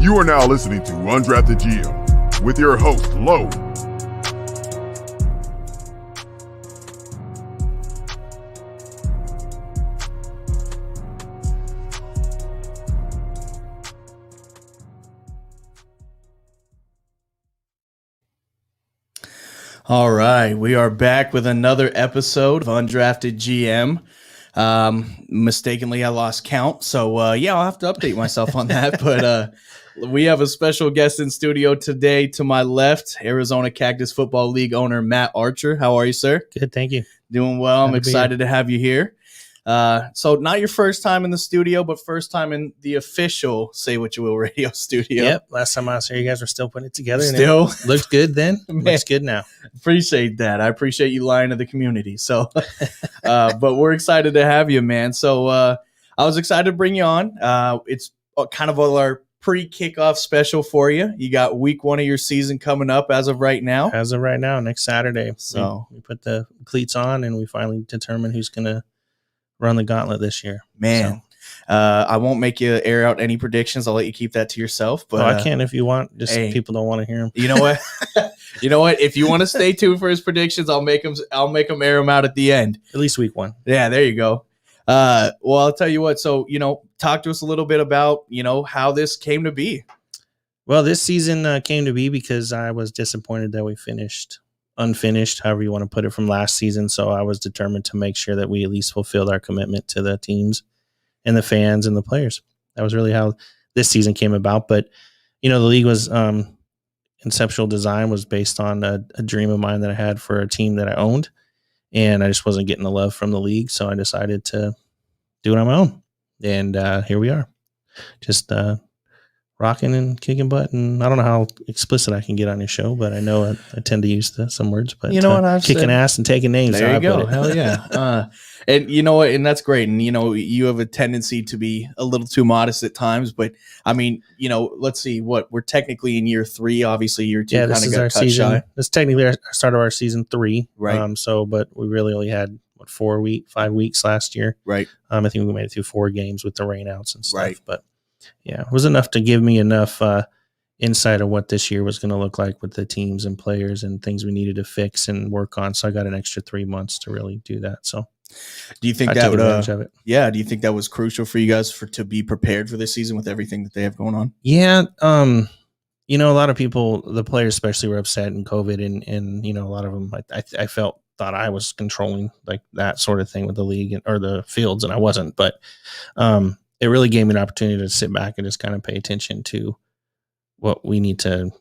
You are now listening to Undrafted GM with your host, Lo. All right, we are back with another episode of Undrafted GM. Mistakenly, I lost count, so I'll have to update myself on that. But we have a special guest in studio today. To my left, Arizona Cactus Football League owner Matt Archer. How are you, sir? Good, thank you. Doing well. I'm excited to have you here. So not your first time in the studio, but first time in the official Say What You Will radio studio. Yep. Last time I was here, you guys were still putting it together. Still and it looked good then. Looks good now. Appreciate that. I appreciate you lying to the community. So, but we're excited to have you, man. So I was excited to bring you on. It's kind of our pre-kickoff special for you. You got week 1 of your season coming up as of right now. Next Saturday. So we put the cleats on and we finally determine who's going to run the gauntlet this year. Man, so. I won't make you air out any predictions. I'll let you keep that to yourself. But I can if you want. Just people don't want to hear them. You know what? You know what? If you want to stay tuned for his predictions, I'll make him air them out at the end. At least week 1. Yeah, there you go. Well, I'll tell you what. So, talk to us a little bit about, how this came to be. Well, this season came to be because I was disappointed that we finished unfinished, however you want to put it, from last season. So I was determined to make sure that we at least fulfilled our commitment to the teams and the fans and the players. That was really how this season came about. But, the league was conceptual design was based on a dream of mine that I had for a team that I owned. And I just wasn't getting the love from the league. So I decided to do it on my own. And here we are. Just rocking and kicking butt, and I don't know how explicit I can get on your show, but I know I tend to use some words. But what I've kicking ass and taking names. There you go. Hell yeah. And you know what? And that's great. And you have a tendency to be a little too modest at times. But I mean, let's see. We're technically in year 3. Obviously, year 2 kind of got cut shy. This is technically our start of our season 3. Right. But we really only had 5 weeks last year. Right. I think we made it through 4 games with the rainouts and stuff. Right. But yeah, it was enough to give me enough insight of what this year was going to look like with the teams and players and things we needed to fix and work on. So I got an extra 3 months to really do that. So do you think I took advantage of it? Yeah. Do you think that was crucial for you guys to be prepared for this season with everything that they have going on? Yeah. A lot of people, the players especially, were upset in COVID and a lot of them, I thought I was controlling like that sort of thing with the league or the fields, and I wasn't. But it really gave me an opportunity to sit back and just kind of pay attention to what we need to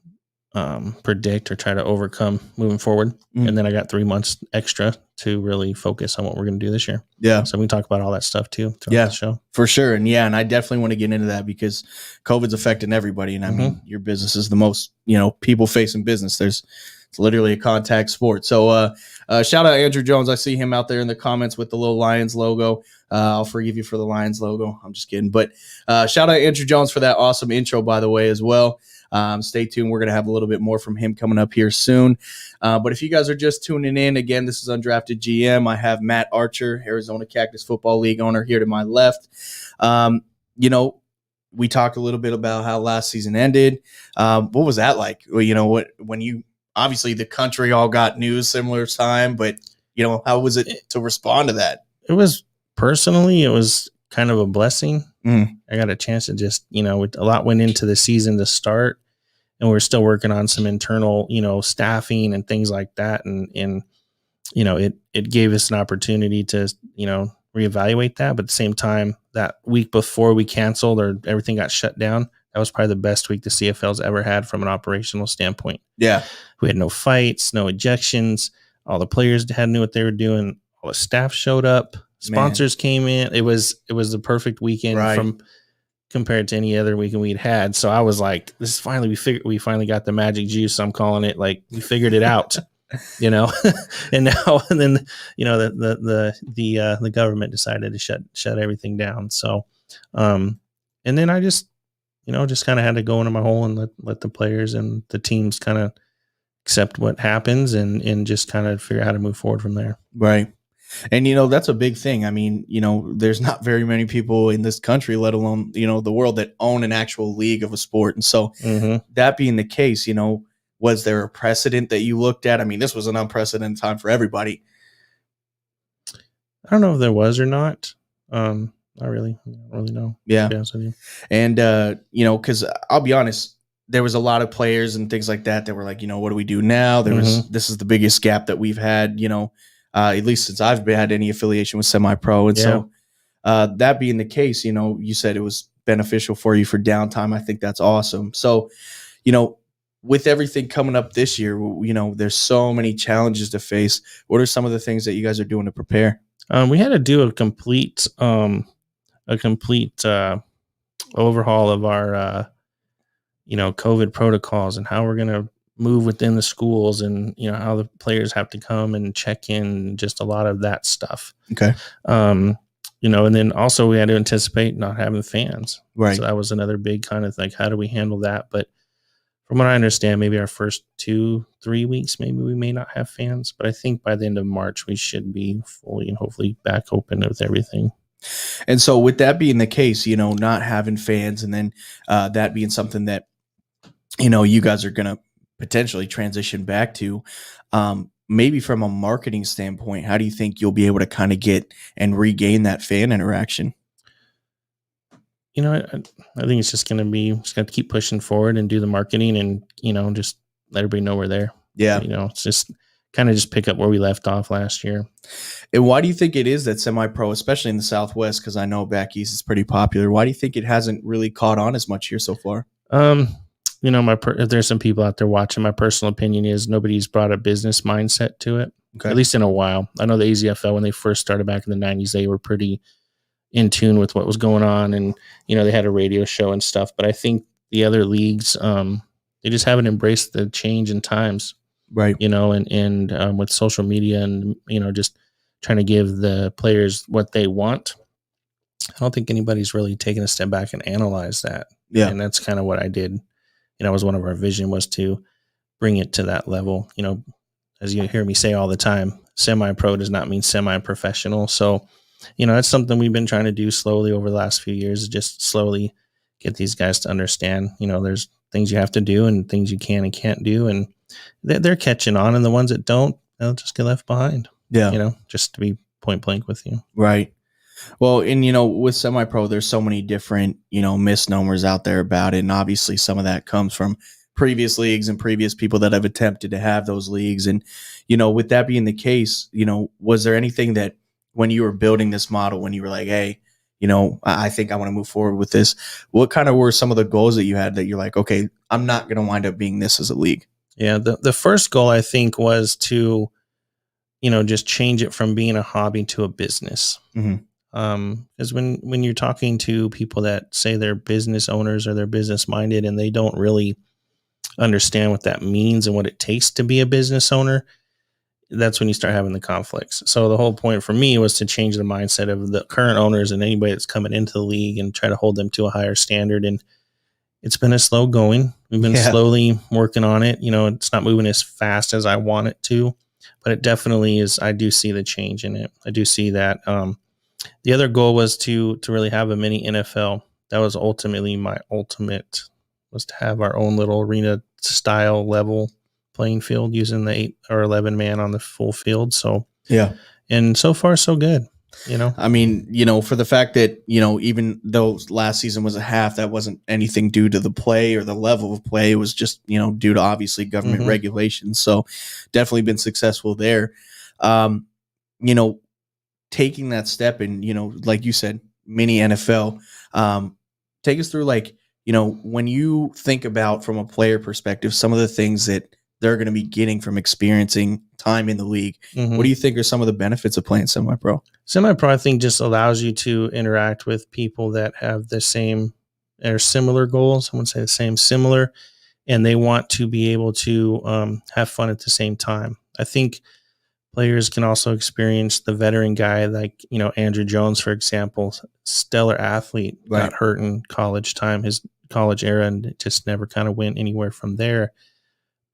predict or try to overcome moving forward. And then I got 3 months extra to really focus on what we're going to do this year. Yeah. So we can talk about all that stuff too. Yeah, the show. For sure. And and I definitely want to get into that because COVID's affecting everybody. And I mean, your business is the most, people facing business. It's literally a contact sport. So shout out Andrew Jones. I see him out there in the comments with the little Lions logo. I'll forgive you for the Lions logo. I'm just kidding. But shout out Andrew Jones for that awesome intro, by the way, as well. Stay tuned. We're going to have a little bit more from him coming up here soon. But if you guys are just tuning in, again, this is Undrafted GM. I have Matt Archer, Arizona Cactus Football League owner, here to my left. We talked a little bit about how last season ended. What was that like? Well, when you obviously the country all got news similar time, but how was it to respond to that? It was kind of a blessing. I got a chance to just, a lot went into the season to start, and we're still working on some internal, staffing and things like that. And it gave us an opportunity to, reevaluate that. But at the same time, that week before we canceled or everything got shut down, that was probably the best week the CFL's ever had from an operational standpoint. Yeah. We had no fights, no ejections. All the players knew what they were doing. All the staff showed up. Sponsors came in. It was the perfect weekend compared to any other weekend we'd had. So I was like, this is finally, we finally got the magic juice. I'm calling it, like, we figured it out, and then, the government decided to shut everything down. So, and then I just kind of had to go into my hole and let the players and the teams kind of accept what happens and just kind of figure out how to move forward from there. Right. And, that's a big thing. I mean, there's not very many people in this country, let alone, the world, that own an actual league of a sport. And so that being the case, was there a precedent that you looked at? I mean, this was an unprecedented time for everybody. I don't know if there was or not. Not really. I don't really know. Yeah. To be honest with you. And, because I'll be honest, there was a lot of players and things like that were like, what do we do now? This is the biggest gap that we've had, at least since I've had any affiliation with semi-pro. And so that being the case, you said it was beneficial for you for downtime. I think that's awesome. So, with everything coming up this year, there's so many challenges to face. What are some of the things that you guys are doing to prepare? We had to do a complete overhaul of our, COVID protocols and how we're going to move within the schools, and how the players have to come and check in, just a lot of that stuff. Okay. And then also we had to anticipate not having fans. Right. So that was another big kind of like, how do we handle that? But from what I understand, maybe our first 2-3 weeks, maybe we may not have fans, but I think by the end of March, we should be fully and hopefully back open with everything. And so with that being the case, not having fans, and then that being something that, you guys are going to potentially transition back to, maybe from a marketing standpoint, how do you think you'll be able to kind of get and regain that fan interaction? I think it's just going to keep pushing forward and do the marketing, and, just let everybody know we're there. Yeah. It's just kind of just pick up where we left off last year. And why do you think it is that semi-pro, especially in the Southwest, because I know back east is pretty popular, why do you think it hasn't really caught on as much here so far? If there's some people out there watching, my personal opinion is nobody's brought a business mindset to it, at least in a while. I know the AZFL, when they first started back in the 90s, they were pretty in tune with what was going on, and they had a radio show and stuff. But I think the other leagues, they just haven't embraced the change in times, right? And with social media and just trying to give the players what they want. I don't think anybody's really taken a step back and analyzed that. Yeah, and that's kind of what I did. Was one of our vision, was to bring it to that level. As you hear me say all the time, semi-pro does not mean semi-professional. So, that's something we've been trying to do slowly over the last few years, is just slowly get these guys to understand, there's things you have to do and things you can and can't do. And they're catching on, and the ones that don't, they'll just get left behind. Yeah. Just to be point blank with you. Right. Well, and, with semi-pro, there's so many different, misnomers out there about it. And obviously some of that comes from previous leagues and previous people that have attempted to have those leagues. And, with that being the case, was there anything that when you were building this model, when you were like, hey, I think I want to move forward with this, what kind of were some of the goals that you had that you're like, okay, I'm not going to wind up being this as a league? Yeah. The first goal, I think, was to, just change it from being a hobby to a business. Mm-hmm. Because when you're talking to people that say they're business owners or they're business minded, and they don't really understand what that means and what it takes to be a business owner, that's when you start having the conflicts. So the whole point for me was to change the mindset of the current owners and anybody that's coming into the league, and try to hold them to a higher standard. And it's been a slow going. We've been slowly working on it. It's not moving as fast as I want it to, but it definitely is. I do see the change in it. I do see that. The other goal was to really have a mini NFL. That was ultimately my ultimate, was to have our own little arena style level playing field, using the 8 or 11 man on the full field. So, yeah. And so far, so good. I mean, for the fact that, even though last season was a half, that wasn't anything due to the play or the level of play. It was just, due to obviously government regulations. So definitely been successful there. Taking that step and, like you said, mini NFL, take us through, like, when you think about from a player perspective, some of the things that they're going to be getting from experiencing time in the league. What do you think are some of the benefits of playing semi-pro? Semi-pro, I think, just allows you to interact with people that have the same or similar goals. I wouldn't say the same, similar, and they want to be able to have fun at the same time. I think players can also experience the veteran guy, like, Andrew Jones, for example, stellar athlete, got hurt in college time, his college era, and just never kind of went anywhere from there.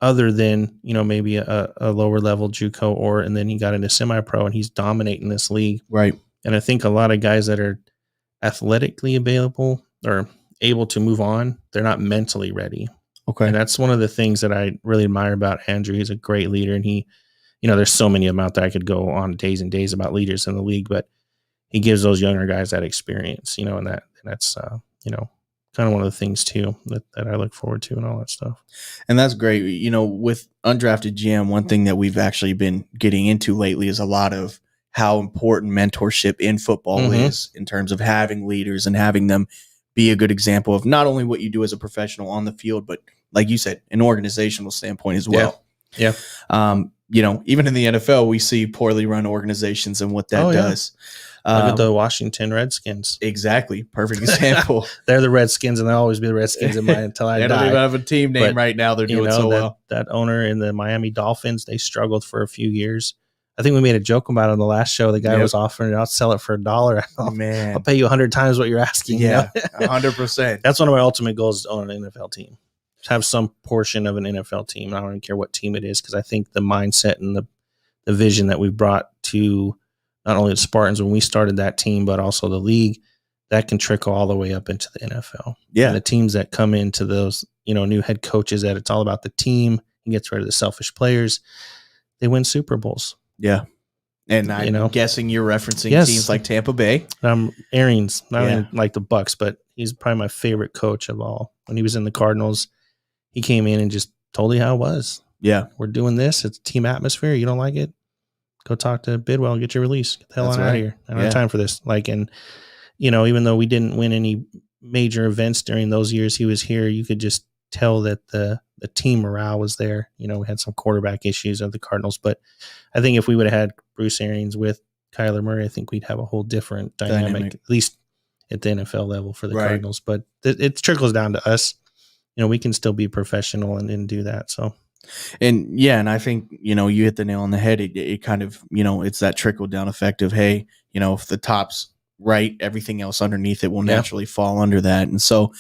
other than, maybe a lower level JUCO and then he got into semi-pro and he's dominating this league. Right. And I think a lot of guys that are athletically available or able to move on, they're not mentally ready. Okay. And that's one of the things that I really admire about Andrew. He's a great leader, and he, there's so many of them out there. I could go on days and days about leaders in the league, but he gives those younger guys that experience, and that's kind of one of the things too that I look forward to and all that stuff. And that's great. With Undrafted GM, one thing that we've actually been getting into lately is a lot of how important mentorship in football is in terms of having leaders and having them be a good example of not only what you do as a professional on the field, but like you said, an organizational standpoint as well. Yeah. Even in the NFL, we see poorly run organizations and what that does. Look at the Washington Redskins. Exactly. Perfect example. They're the Redskins, and they'll always be the Redskins until I die. They don't even have a team name right now. They're doing so well. That owner in the Miami Dolphins, they struggled for a few years. I think we made a joke about it on the last show. The guy was offering, I'll sell it for $1. Man, I'll pay you 100 times what you're asking. Yeah, 100%. That's one of my ultimate goals, is to own an NFL team. Just have some portion of an NFL team. I don't even care what team it is, because I think the mindset and the vision that we've brought to not only the Spartans when we started that team, but also the league, that can trickle all the way up into the NFL. Yeah. And the teams that come into those, new head coaches, that it's all about the team, and gets rid of the selfish players, they win Super Bowls. Yeah. And I'm guessing you're referencing teams like Tampa Bay. Arians, not even like the Bucks, but he's probably my favorite coach of all. When he was in the Cardinals, he came in and just told you how it was. Yeah. We're doing this. It's team atmosphere. You don't like it? Go talk to Bidwell and get your release. Get the hell out of here. I don't have time for this. Even though we didn't win any major events during those years he was here, you could just tell that the team morale was there. We had some quarterback issues of the Cardinals, but I think if we would have had Bruce Arians with Kyler Murray, I think we'd have a whole different dynamic. At least at the NFL level for the Cardinals. But it trickles down to us. We can still be professional and do that. So. And I think, you hit the nail on the head. It kind of, it's that trickle down effect of, hey, if the top's right, everything else underneath it will naturally fall under that. And so,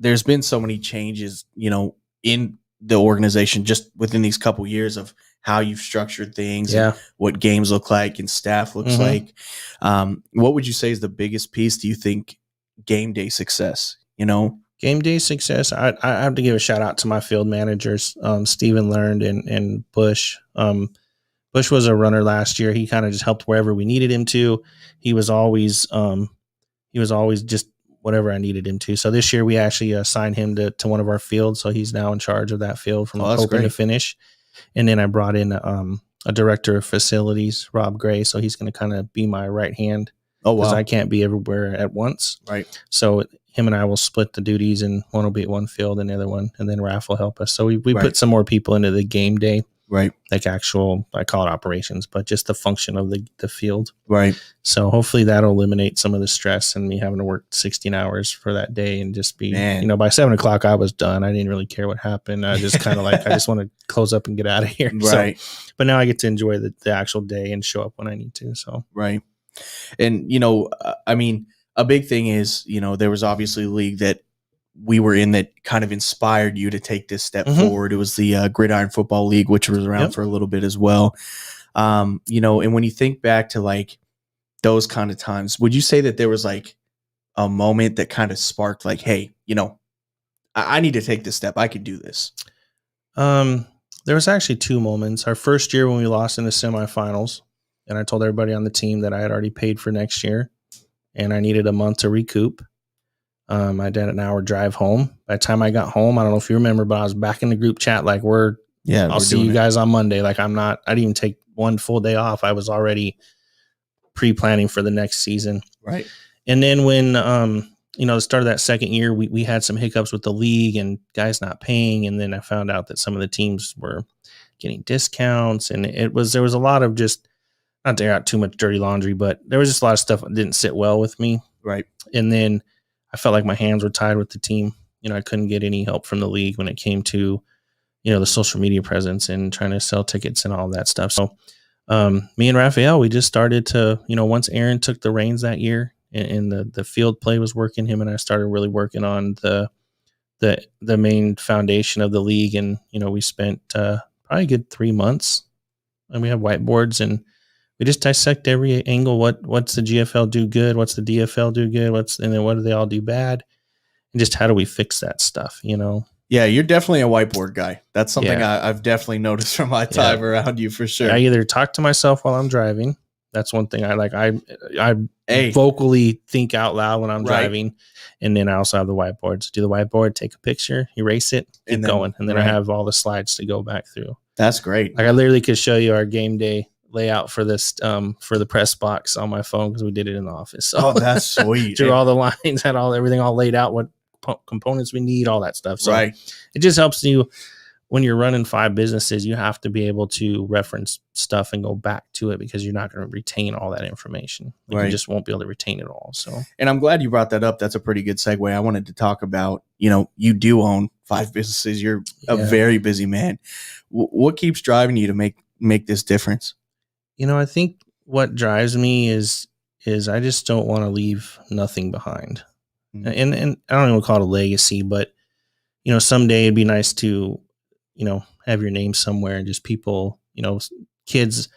there's been so many changes, in the organization just within these couple years of how you've structured things, and what games look like and staff looks like. What would you say is the biggest piece, do you think, game day success, Game day success, I have to give a shout out to my field managers, Steven Learned and Bush. Bush was a runner last year. He kind of just helped wherever we needed him to. He was always just whatever I needed him to. So this year we actually assigned him to one of our fields. So he's now in charge of that field from open to finish. And then I brought in a director of facilities, Rob Gray. So he's going to kind of be my right hand. Oh, wow. Because I can't be everywhere at once. Right. So him and I will split the duties, and one will be at one field and the other one, and then Raph will help us. So we put some more people into the game day. Right. Like actual, I call it operations, but just the function of the field. Right. So hopefully that'll eliminate some of the stress and me having to work 16 hours for that day and just be, by 7:00 I was done. I didn't really care what happened. I just kind of I just want to close up and get out of here. Right. So, but now I get to enjoy the actual day and show up when I need to. So. Right. And, a big thing is, there was obviously a league that we were in that kind of inspired you to take this step forward. It was the Gridiron Football League, which was around for a little bit as well. And when you think back to those kind of times, would you say that there was a moment that kind of sparked hey, I need to take this step. I could do this. There was actually two moments. Our first year when we lost in the semifinals, and I told everybody on the team that I had already paid for next year and I needed a month to recoup. I did an hour drive home. By the time I got home, I don't know if you remember, but I was back in the group chat. I'll see you guys on Monday. I didn't even take one full day off. I was already pre-planning for the next season. Right. And then when, the start of that second year, we had some hiccups with the league and guys not paying. And then I found out that some of the teams were getting discounts, and there was a lot of just, not to air out too much dirty laundry, but there was just a lot of stuff that didn't sit well with me. Right. And then I felt like my hands were tied with the team. I couldn't get any help from the league when it came to, the social media presence and trying to sell tickets and all that stuff. So me and Raphael, we just started to, once Aaron took the reins that year and the field play was working, him and I started really working on the the main foundation of the league. And, we spent probably a good 3 months, and we have whiteboards, and we just dissect every angle. What's the GFL do good? What's the DFL do good? And then what do they all do bad? And just how do we fix that stuff, Yeah, you're definitely a whiteboard guy. That's something I've definitely noticed from my time around you, for sure. I either talk to myself while I'm driving. That's one thing I like. I vocally think out loud when I'm driving. And then I also have the whiteboards. Do the whiteboard, take a picture, erase it, keep going. And then I have all the slides to go back through. That's great. Like, I literally could show you our game day layout for this, for the press box on my phone, because we did it in the office. So that's sweet. Drew all the lines, had everything all laid out, what components we need, all that stuff. So it just helps you when you're running 5 businesses. You have to be able to reference stuff and go back to it, because you're not going to retain all that information. You just won't be able to retain it all. So, and I'm glad you brought that up. That's a pretty good segue. I wanted to talk about, you do own 5 businesses. You're a very busy man. What keeps driving you to make this difference? I think what drives me is I just don't want to leave nothing behind. And I don't even call it a legacy, but, someday it'd be nice to, have your name somewhere, and just people, kids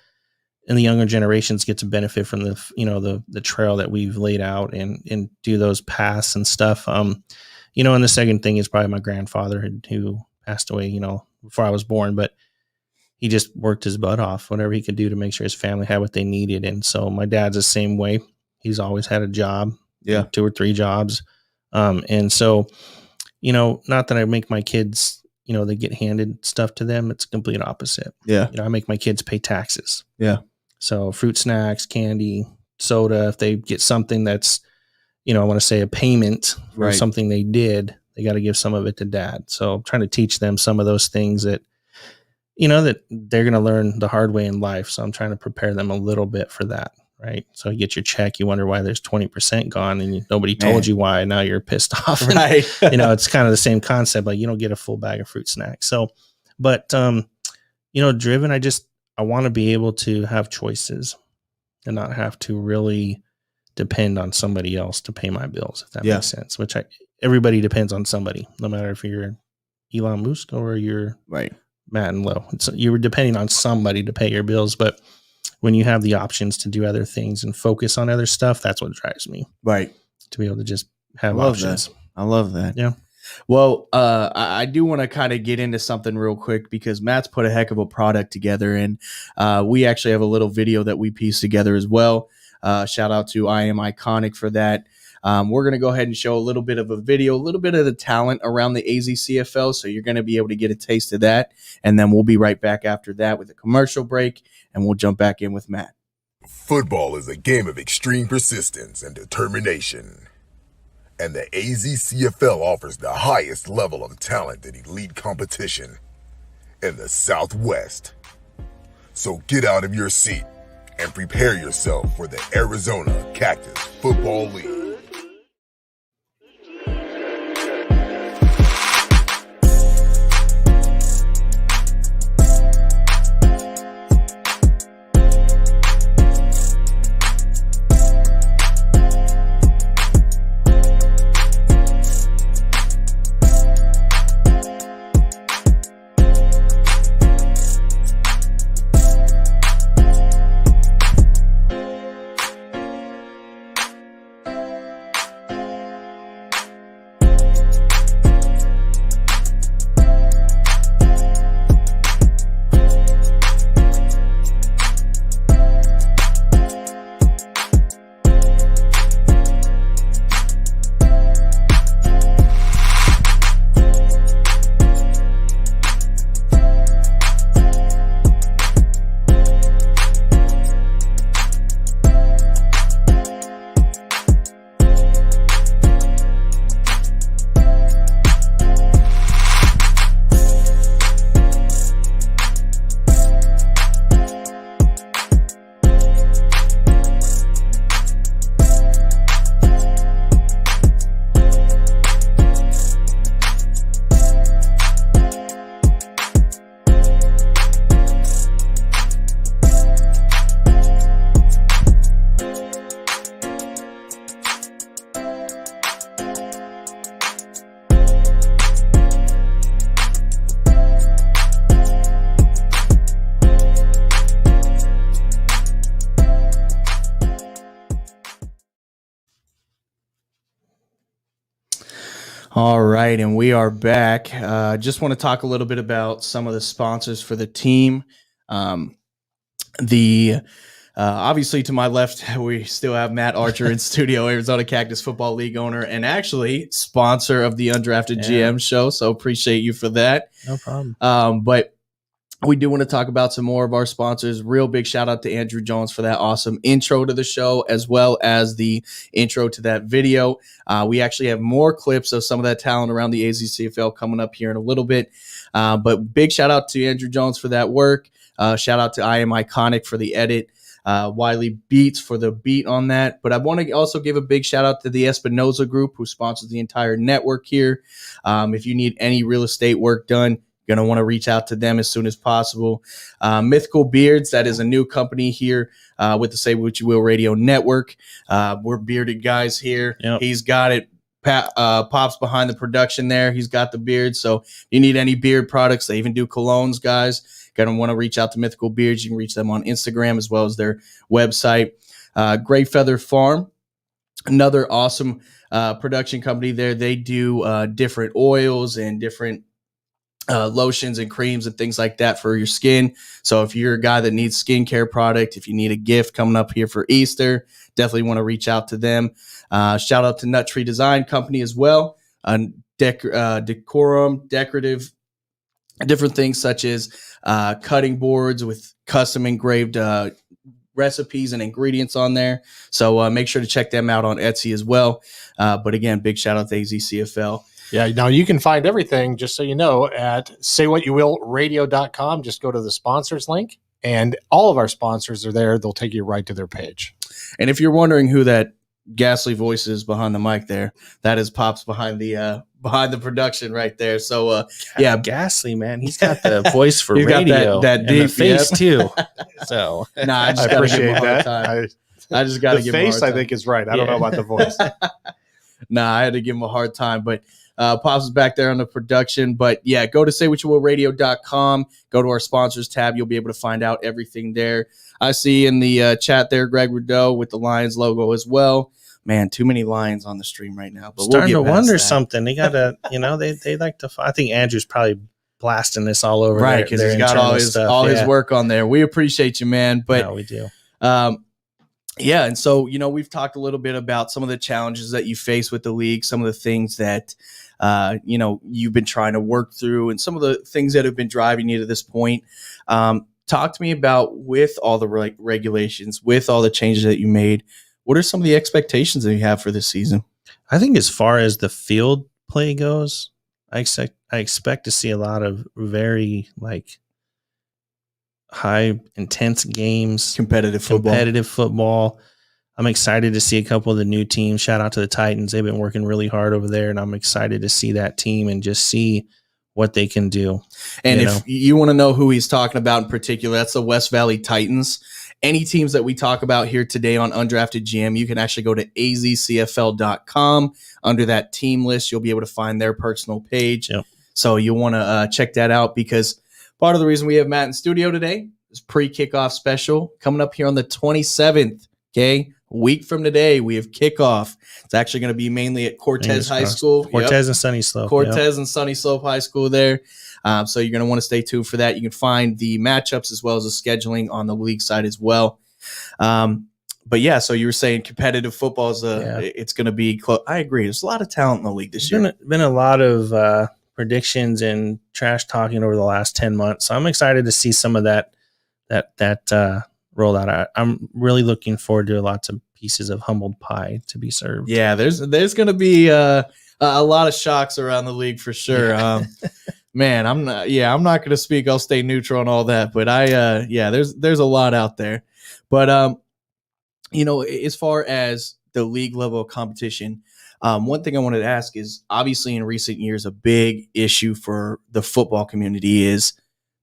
and the younger generations get to benefit from the trail that we've laid out, and do those paths and stuff. And the second thing is probably my grandfather, who passed away, before I was born, but he just worked his butt off, whatever he could do to make sure his family had what they needed. And so my dad's the same way. He's always had a job. 2 or 3 jobs. And so, not that I make my kids, they get handed stuff to them. It's the complete opposite. I make my kids pay taxes. So fruit snacks, candy, soda, if they get something that's, I want to say a payment for something they did, they got to give some of it to dad. So I'm trying to teach them some of those things that, that they're going to learn the hard way in life. So I'm trying to prepare them a little bit for that. Right. So you get your check, you wonder why there's 20% gone, and nobody told you why. Now you're pissed off. And, it's kind of the same concept. Like, you don't get a full bag of fruit snacks. So, but, driven, I want to be able to have choices and not have to really depend on somebody else to pay my bills, if that makes sense, which everybody depends on somebody, no matter if you're Elon Musk or you're Matt and Lowe. You're depending on somebody to pay your bills. But when you have the options to do other things and focus on other stuff, that's what drives me. To be able to just have options. I love that. Yeah. Well, I do want to kind of get into something real quick, because Matt's put a heck of a product together, and we actually have a little video that we pieced together as well. Shout out to I Am Iconic for that. We're going to go ahead and show a little bit of a video, a little bit of the talent around the AZCFL. So you're going to be able to get a taste of that. And then we'll be right back after that with a commercial break, and we'll jump back in with Matt. Football is a game of extreme persistence and determination. And the AZCFL offers the highest level of talent and elite competition in the Southwest. So get out of your seat and prepare yourself for the Arizona Cactus Football League. All right, and we are back. Just want to talk a little bit about some of the sponsors for the team. The Obviously to my left, we still have Matt Archer in studio, Arizona Cactus Football League owner, and actually sponsor of the Undrafted GM show. So appreciate you for that. No problem. But we do want to talk about some more of our sponsors. Real big shout out to Andrew Jones for that awesome intro to the show, as well as the intro to that video. We actually have more clips of some of that talent around the AZCFL coming up here in a little bit. But big shout out to Andrew Jones for that work. Shout out to I Am Iconic for the edit. Wiley Beats for the beat on that. But I want to also give a big shout out to the Espinoza Group, who sponsors the entire network here. If you need any real estate work done, you're going to want to reach out to them as soon as possible. Mythical Beards, that is a new company here with the Say What You Will Radio Network. We're bearded guys here. Yep. He's got it. Pops behind the production there. He's got the beard. So if you need any beard products, they even do colognes, guys. Going to want to reach out to Mythical Beards. You can reach them on Instagram as well as their website. Great Feather Farm, another awesome production company there. They do different oils and different lotions and creams and things like that for your skin. So if you're a guy that needs skincare product, if you need a gift coming up here for Easter, definitely want to reach out to them. Shout out to Nut Tree Design Company as well. Decorum, decorative, different things such as cutting boards with custom engraved recipes and ingredients on there. So make sure to check them out on Etsy as well. But again, big shout out to AZCFL. Yeah, now you can find everything, just so you know, at saywhatyouwillradio.com. Just go to the sponsors link, and all of our sponsors are there. They'll take you right to their page. And if you're wondering who that ghastly voice is behind the mic there, that is Pops behind the production right there. So yeah, ghastly, man. He's got the voice for He's radio, got that and deep the face yep. too. So nah, I just I gotta give him appreciate a hard that. time. I just got to The give him a hard face, time. I think, is right. I don't know about the voice. Nah, I had to give him a hard time, but Pops is back there on the production. But yeah, go to saywhatyouwillradio.com. Go to our sponsors tab. You'll be able to find out everything there. I see in the chat there, Greg Rideau with the Lions logo as well. Man, too many Lions on the stream right now. But starting we'll to get wonder past that. something. They gotta, they like to. I think Andrew's probably blasting this all over, Right? Because he's got all his stuff. his work on there. We appreciate you, man. But no, we do. Yeah, and so we've talked a little bit about some of the challenges that you face with the league, some of the things that you've been trying to work through, and some of the things that have been driving you to this point. Talk to me about, with all the regulations, with all the changes that you made, what are some of the expectations that you have for this season? I think as far as the field play goes, I expect to see a lot of very high intense games, Competitive football. I'm excited to see a couple of the new teams. Shout out to the Titans. They've been working really hard over there, and I'm excited to see that team and just see what they can do. And if you want to know who he's talking about in particular, that's the West Valley Titans. Any teams that we talk about here today on Undrafted GM, you can actually go to AZCFL.com. Under that team list, you'll be able to find their personal page. Yep. So you'll want to check that out, because part of the reason we have Matt in studio today is pre-kickoff special coming up here on the 27th. Okay, a week from today, we have kickoff. It's actually going to be mainly at Cortez High School. Cortez and Sunny Slope. Cortez and Sunny Slope High School there. So you're going to want to stay tuned for that. You can find the matchups as well as the scheduling on the league side as well. But yeah, so you were saying competitive football is it's going to be close. I agree. There's a lot of talent in the league this year. Been a lot of predictions and trash talking over the last 10 months. So I'm excited to see some of that roll out. I'm really looking forward to lots of pieces of humbled pie to be served. Yeah, there's going to be a lot of shocks around the league for sure. Man, I'm not going to speak. I'll stay neutral on all that, but there's a lot out there. But as far as the league level of competition, one thing I wanted to ask is, obviously in recent years, a big issue for the football community is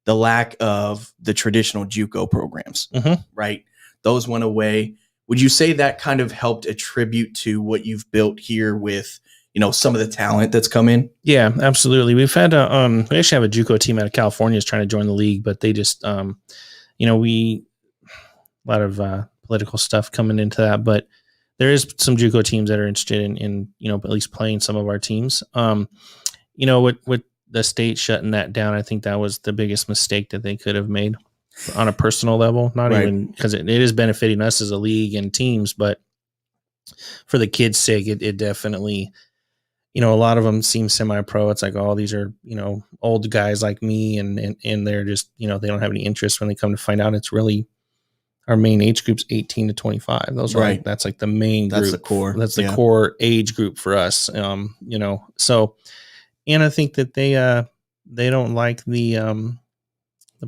the lack of the traditional JUCO programs, right? Those went away. Would you say that kind of helped attribute to what you've built here with, some of the talent that's come in? Yeah, absolutely. We've had we actually have a JUCO team out of California is trying to join the league, but they just, a lot of political stuff coming into that, but there is some JUCO teams that are interested in at least playing some of our teams. With the state shutting that down, I think that was the biggest mistake that they could have made on a personal level. Not Right. even because it is benefiting us as a league and teams, but for the kids' sake, it definitely. A lot of them seem semi-pro. It's like, oh, these are, old guys like me. And they're just, they don't have any interest. When they come to find out, it's really our main age group's 18 to 25. Those are Right. that's like the main group. That's the core. That's the core age group for us. So, and I think that they don't like the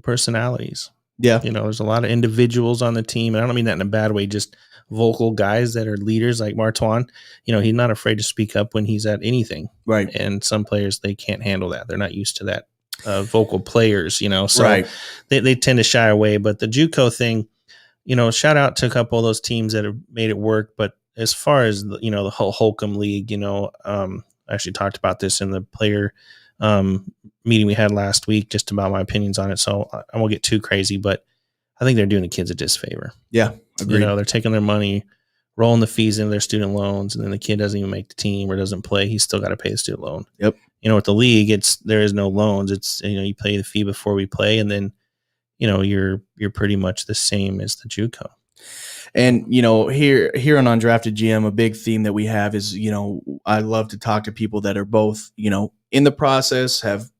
personalities. Yeah. There's a lot of individuals on the team. And I don't mean that in a bad way, just vocal guys that are leaders like Martwan. He's not afraid to speak up when he's at anything. Right. And some players, they can't handle that. They're not used to that. Vocal players, so right. they tend to shy away. But the JUCO thing, shout out to a couple of those teams that have made it work. But as far as, the whole Holcomb League, I actually talked about this in the player meeting we had last week, just about my opinions on it. So I won't get too crazy, but I think they're doing the kids a disfavor. Yeah. Agreed. They're taking their money, rolling the fees into their student loans, and then the kid doesn't even make the team or doesn't play. He's still got to pay the student loan. Yep. With the league, there is no loans. It's, you pay the fee before we play, and then, you're pretty much the same as the JUCO. And, here on Undrafted GM, a big theme that we have is, I love to talk to people that are both, in the process, have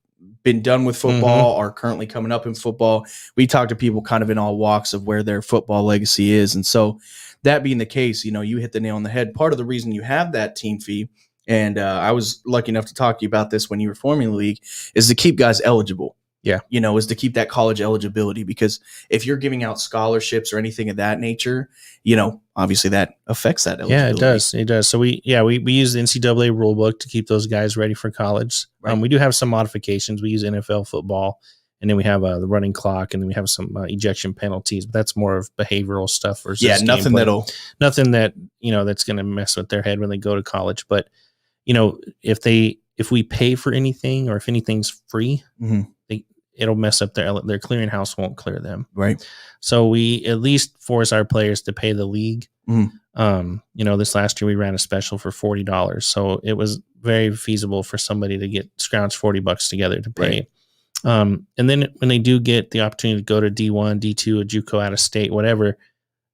been done with football, are currently coming up in football. We talk to people kind of in all walks of where their football legacy is. And so that being the case, you hit the nail on the head. Part of the reason you have that team fee, and I was lucky enough to talk to you about this when you were forming the league, is to keep guys eligible. Yeah. Is to keep that college eligibility, because if you're giving out scholarships or anything of that nature, obviously that affects that eligibility. Yeah, it does. So we use the NCAA rule book to keep those guys ready for college. Right. We do have some modifications. We use NFL football, and then we have the running clock, and then we have some ejection penalties, but that's more of behavioral stuff versus nothing that, that's going to mess with their head when they go to college. But, if we pay for anything, or if anything's free, it'll mess up their clearinghouse won't clear them. Right. So we at least force our players to pay the league. This last year we ran a special for $40. So it was very feasible for somebody to scrounge $40 together to pay. Right. And then when they do get the opportunity to go to D1, D2, a JUCO out of state, whatever,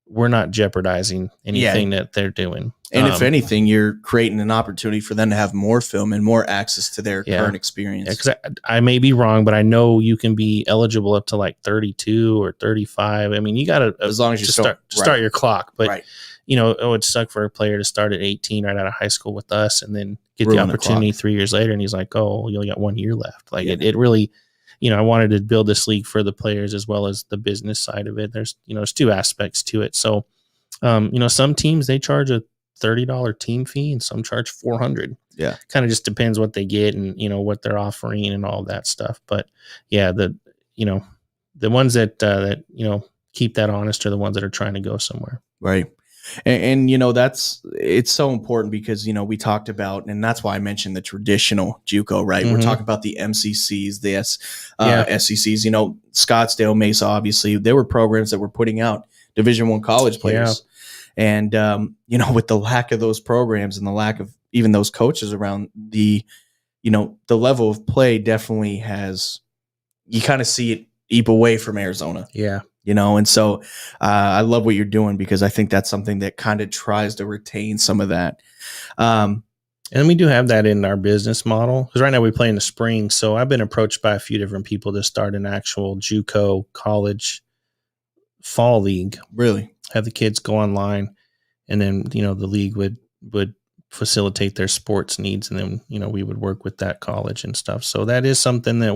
we're not jeopardizing anything that they're doing. And if anything, you're creating an opportunity for them to have more film and more access to their current experience. Because I may be wrong, but I know you can be eligible up to like 32 or 35. I mean, you got to, as long as you start your clock. But, right. It would suck for a player to start at 18 right out of high school with us and then get the opportunity 3 years later. And he's like, oh, you only got 1 year left. Like it really, I wanted to build this league for the players as well as the business side of it. There's, there's two aspects to it. So, some teams, they charge a $30 team fee and some charge $400. Yeah. Kind of just depends what they get and, what they're offering and all that stuff. But yeah, the ones that keep that honest are the ones that are trying to go somewhere. Right. And it's so important because, we talked about, and that's why I mentioned the traditional JUCO, right? We're talking about the MCCs, the SCCs, Scottsdale, Mesa, obviously, there were programs that were putting out Division I college players. And, with the lack of those programs and the lack of even those coaches around, the level of play definitely you kind of see it eep away from Arizona. Yeah. And so I love what you're doing because I think that's something that kind of tries to retain some of that. And we do have that in our business model because right now we play in the spring. So I've been approached by a few different people to start an actual JUCO college fall league. Really? Have the kids go online and then, the league would facilitate their sports needs. And then, we would work with that college and stuff. So that is something that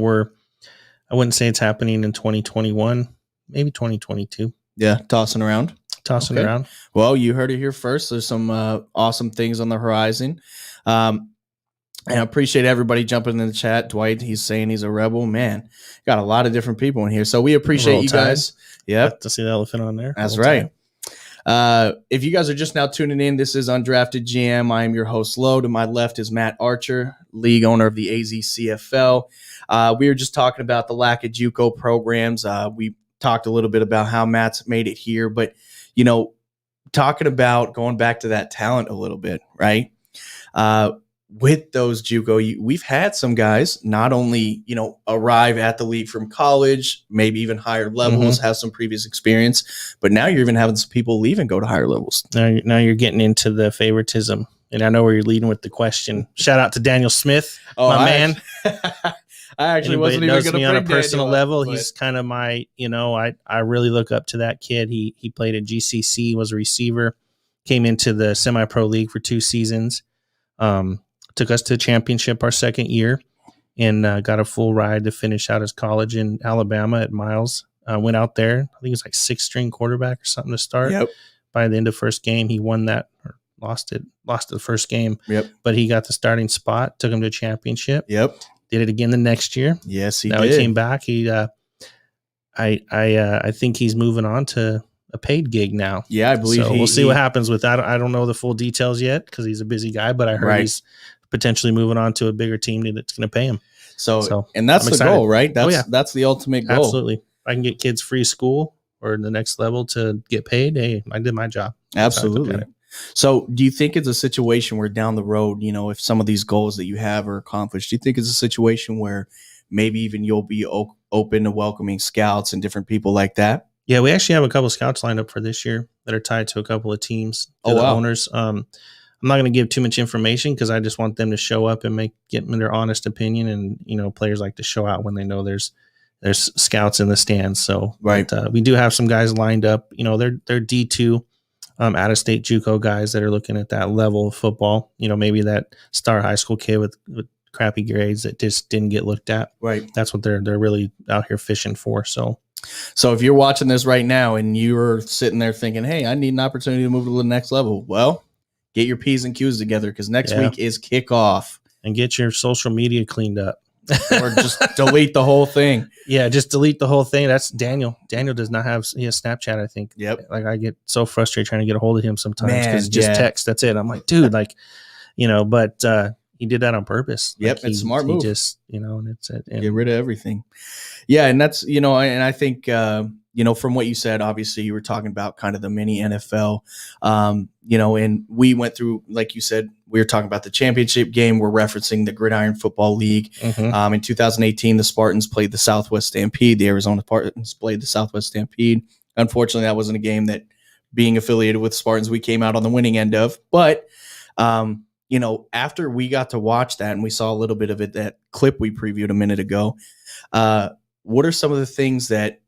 I wouldn't say it's happening in 2021, maybe 2022. Yeah. Tossing around. Well, you heard it here first. There's some awesome things on the horizon. And I appreciate everybody jumping in the chat. Dwight, he's saying he's a rebel. Man, got a lot of different people in here. So we appreciate you guys. Yep. To see the elephant on there. That's right. If you guys are just now tuning in, this is Undrafted GM. I am your host, Lo. To my left is Matt Archer, league owner of the AZCFL. We were just talking about the lack of JUCO programs. We talked a little bit about how Matt's made it here, but talking about going back to that talent a little bit, right? With those JUCO, we've had some guys not only, arrive at the league from college, maybe even higher levels, have some previous experience, but now you're even having some people leave and go to higher levels. Now you're getting into the favoritism. And I know where you're leading with the question. Shout out to Daniel Smith, man. I actually wasn't even going to on a personal level. He's kind of my, I really look up to that kid. He played at GCC, was a receiver, came into the semi-pro league for 2 seasons. Took us to the championship our second year, and got a full ride to finish out his college in Alabama at Miles. Went out there. I think it was like 6th-string quarterback or something to start. Yep. By the end of first game, he won that or lost the first game. Yep. But he got the starting spot, took him to a championship. Yep. Did it again the next year. Yes, he now did. He came back. I think he's moving on to a paid gig now. Yeah, I believe so. We'll see what happens with that. I don't know the full details yet because he's a busy guy, but I heard he's potentially moving on to a bigger team that's going to pay him. So and that's the goal, right? That's the ultimate goal. Absolutely. If I can get kids free school or the next level to get paid, hey, I did my job. Absolutely. So do you think it's a situation where down the road, if some of these goals that you have are accomplished, do you think it's a situation where maybe even you'll be open to welcoming scouts and different people like that? Yeah, we actually have a couple of scouts lined up for this year that are tied to a couple of teams, the owners. I'm not going to give too much information because I just want them to show up and get their honest opinion. And, players like to show out when they know there's scouts in the stands. So we do have some guys lined up. They're D2 out-of-state JUCO guys that are looking at that level of football. Maybe that star high school kid with crappy grades that just didn't get looked at. Right. That's what they're really out here fishing for. So if you're watching this right now and you're sitting there thinking, hey, I need an opportunity to move to the next level, well, get your P's and Q's together because next week is kickoff. And get your social media cleaned up. Or just delete the whole thing. Yeah, just delete the whole thing. That's Daniel. Daniel does not have Snapchat, I think. Yep. Like I get so frustrated trying to get a hold of him sometimes because it's just text. That's it. I'm like, dude, but he did that on purpose. Yep, it's a smart move. He just, and it's it. Get rid of everything. Yeah, and that's, and I think, from what you said, obviously you were talking about kind of the mini NFL, and we went through, like you said, we were talking about the championship game. We're referencing the Gridiron Football League. In 2018, the Spartans played the Southwest Stampede. The Arizona Spartans played the Southwest Stampede. Unfortunately, that wasn't a game that, being affiliated with Spartans, we came out on the winning end of. But, after we got to watch that and we saw a little bit of it, that clip we previewed a minute ago, what are some of the things that,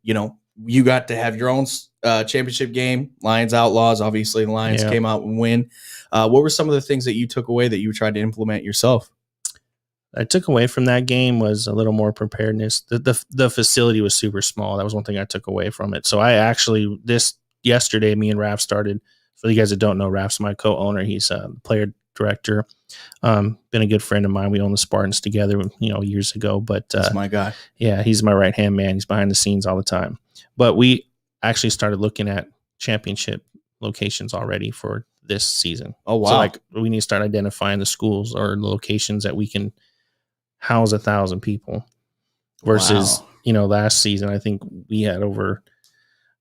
you got to have your own championship game? Lions Outlaws, obviously the Lions came out and win. What were some of the things that you took away that you tried to implement yourself? I took away from that game was a little more preparedness. The facility was super small. That was one thing I took away from it. So I actually, yesterday, me and Raph started. For you guys that don't know, Raph's my co-owner. He's a player director. Been a good friend of mine. We own the Spartans together, years ago. But that's my guy. Yeah, he's my right hand man. He's behind the scenes all the time. But we actually started looking at championship locations already for this season. Oh wow! So we need to start identifying the schools or the locations that we can house 1,000 people. Versus last season, I think we had over,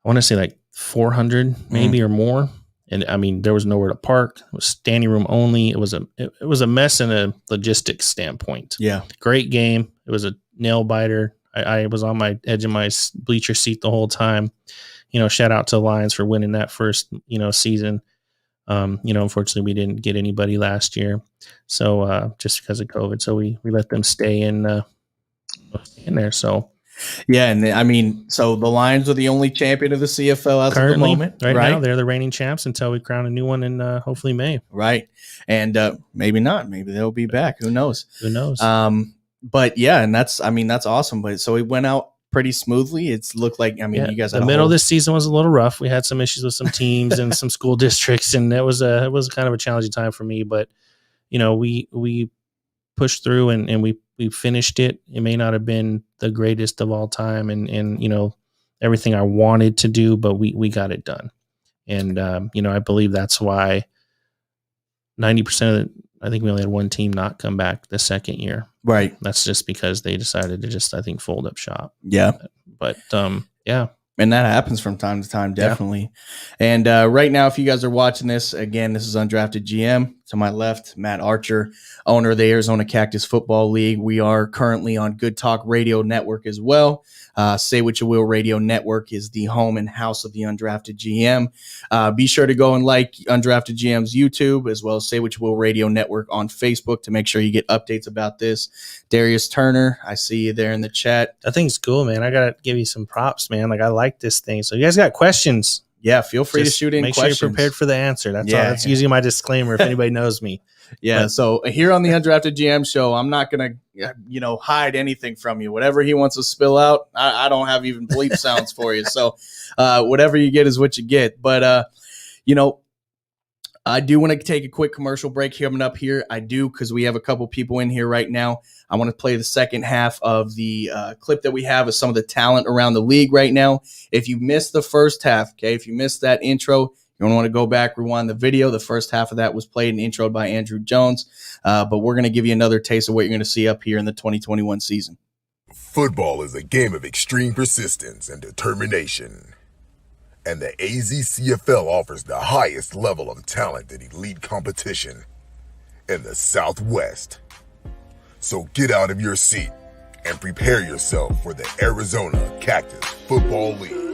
I want to say like 400 maybe or more. And I mean, there was nowhere to park. It was standing room only. It was a mess in a logistics standpoint. Yeah. Great game. It was a nail biter. I was on my edge of my bleacher seat the whole time. Shout out to the Lions for winning that first, season. Unfortunately we didn't get anybody last year. So just because of COVID. So we let them stay in there. So yeah, and so the Lions are the only champion of the CFL as currently, of the moment. Right now, they're the reigning champs until we crown a new one in hopefully May. Right. And maybe not. Maybe they'll be back. Who knows? But yeah, and that's awesome. But so it went out pretty smoothly. It's looked like, you guys had the middle of this season was a little rough. We had some issues with some teams and some school districts, and it was kind of a challenging time for me. But we pushed through and we finished it. It may not have been the greatest of all time, and everything I wanted to do, but we got it done. And I believe that's why 90% of it. I think we only had one team not come back the second year. Right. That's just because they decided to I think, fold up shop. Yeah. But, yeah. And that happens from time to time, definitely. Yeah. And right now, if you guys are watching this, again, this is Undrafted GM. To my left, Matt Archer, owner of the Arizona Cactus Football League. We are currently on Good Talk Radio Network as well. Say What You Will Radio Network is the home and house of the Undrafted GM. Be sure to go and like Undrafted GM's YouTube, as well as Say What You Will Radio Network on Facebook to make sure you get updates about this. Darius Turner, I see you there in the chat. That thing's cool, man. I got to give you some props, man. Like, I like this thing. So you guys got questions? Yeah, feel free to shoot in questions. Make sure you're prepared for the answer. That's all. That's usually my disclaimer if anybody knows me. Yeah, so here on the Undrafted GM show, I'm not going to, hide anything from you. Whatever he wants to spill out, I don't have even bleep sounds for you. So whatever you get is what you get. But, I do want to take a quick commercial break coming up here. I do, because we have a couple people in here right now. I want to play the second half of the clip that we have of some of the talent around the league right now. If you missed the first half, okay, if you missed that intro, you don't want to go back, rewind the video. The first half of that was played and introed by Andrew Jones. But we're going to give you another taste of what you're going to see up here in the 2021 season. Football is a game of extreme persistence and determination. And the AZCFL offers the highest level of talent and elite competition in the Southwest. So get out of your seat and prepare yourself for the Arizona Cactus Football League.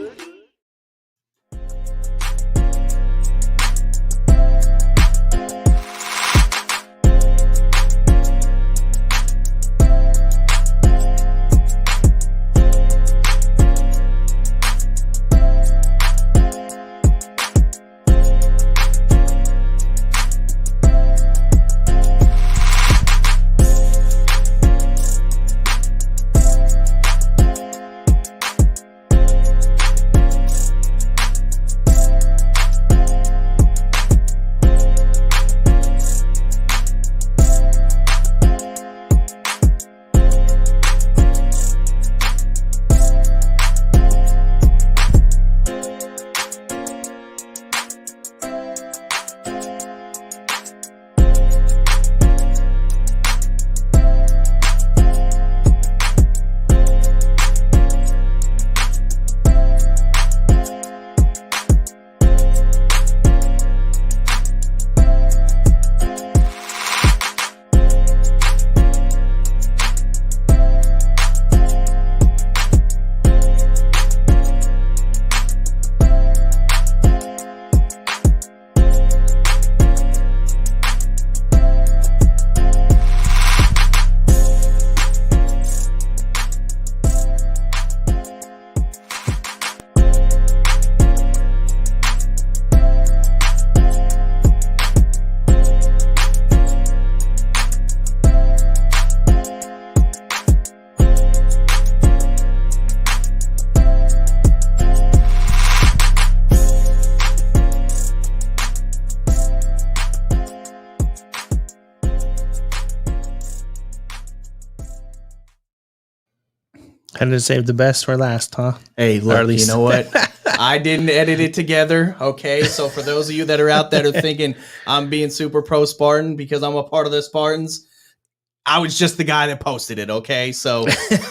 Had to save the best for last, huh? Hey, look, you know what? I didn't edit it together, okay? So for those of you that are out there that are thinking I'm being super pro Spartan because I'm a part of the Spartans, I was just the guy that posted it, okay? So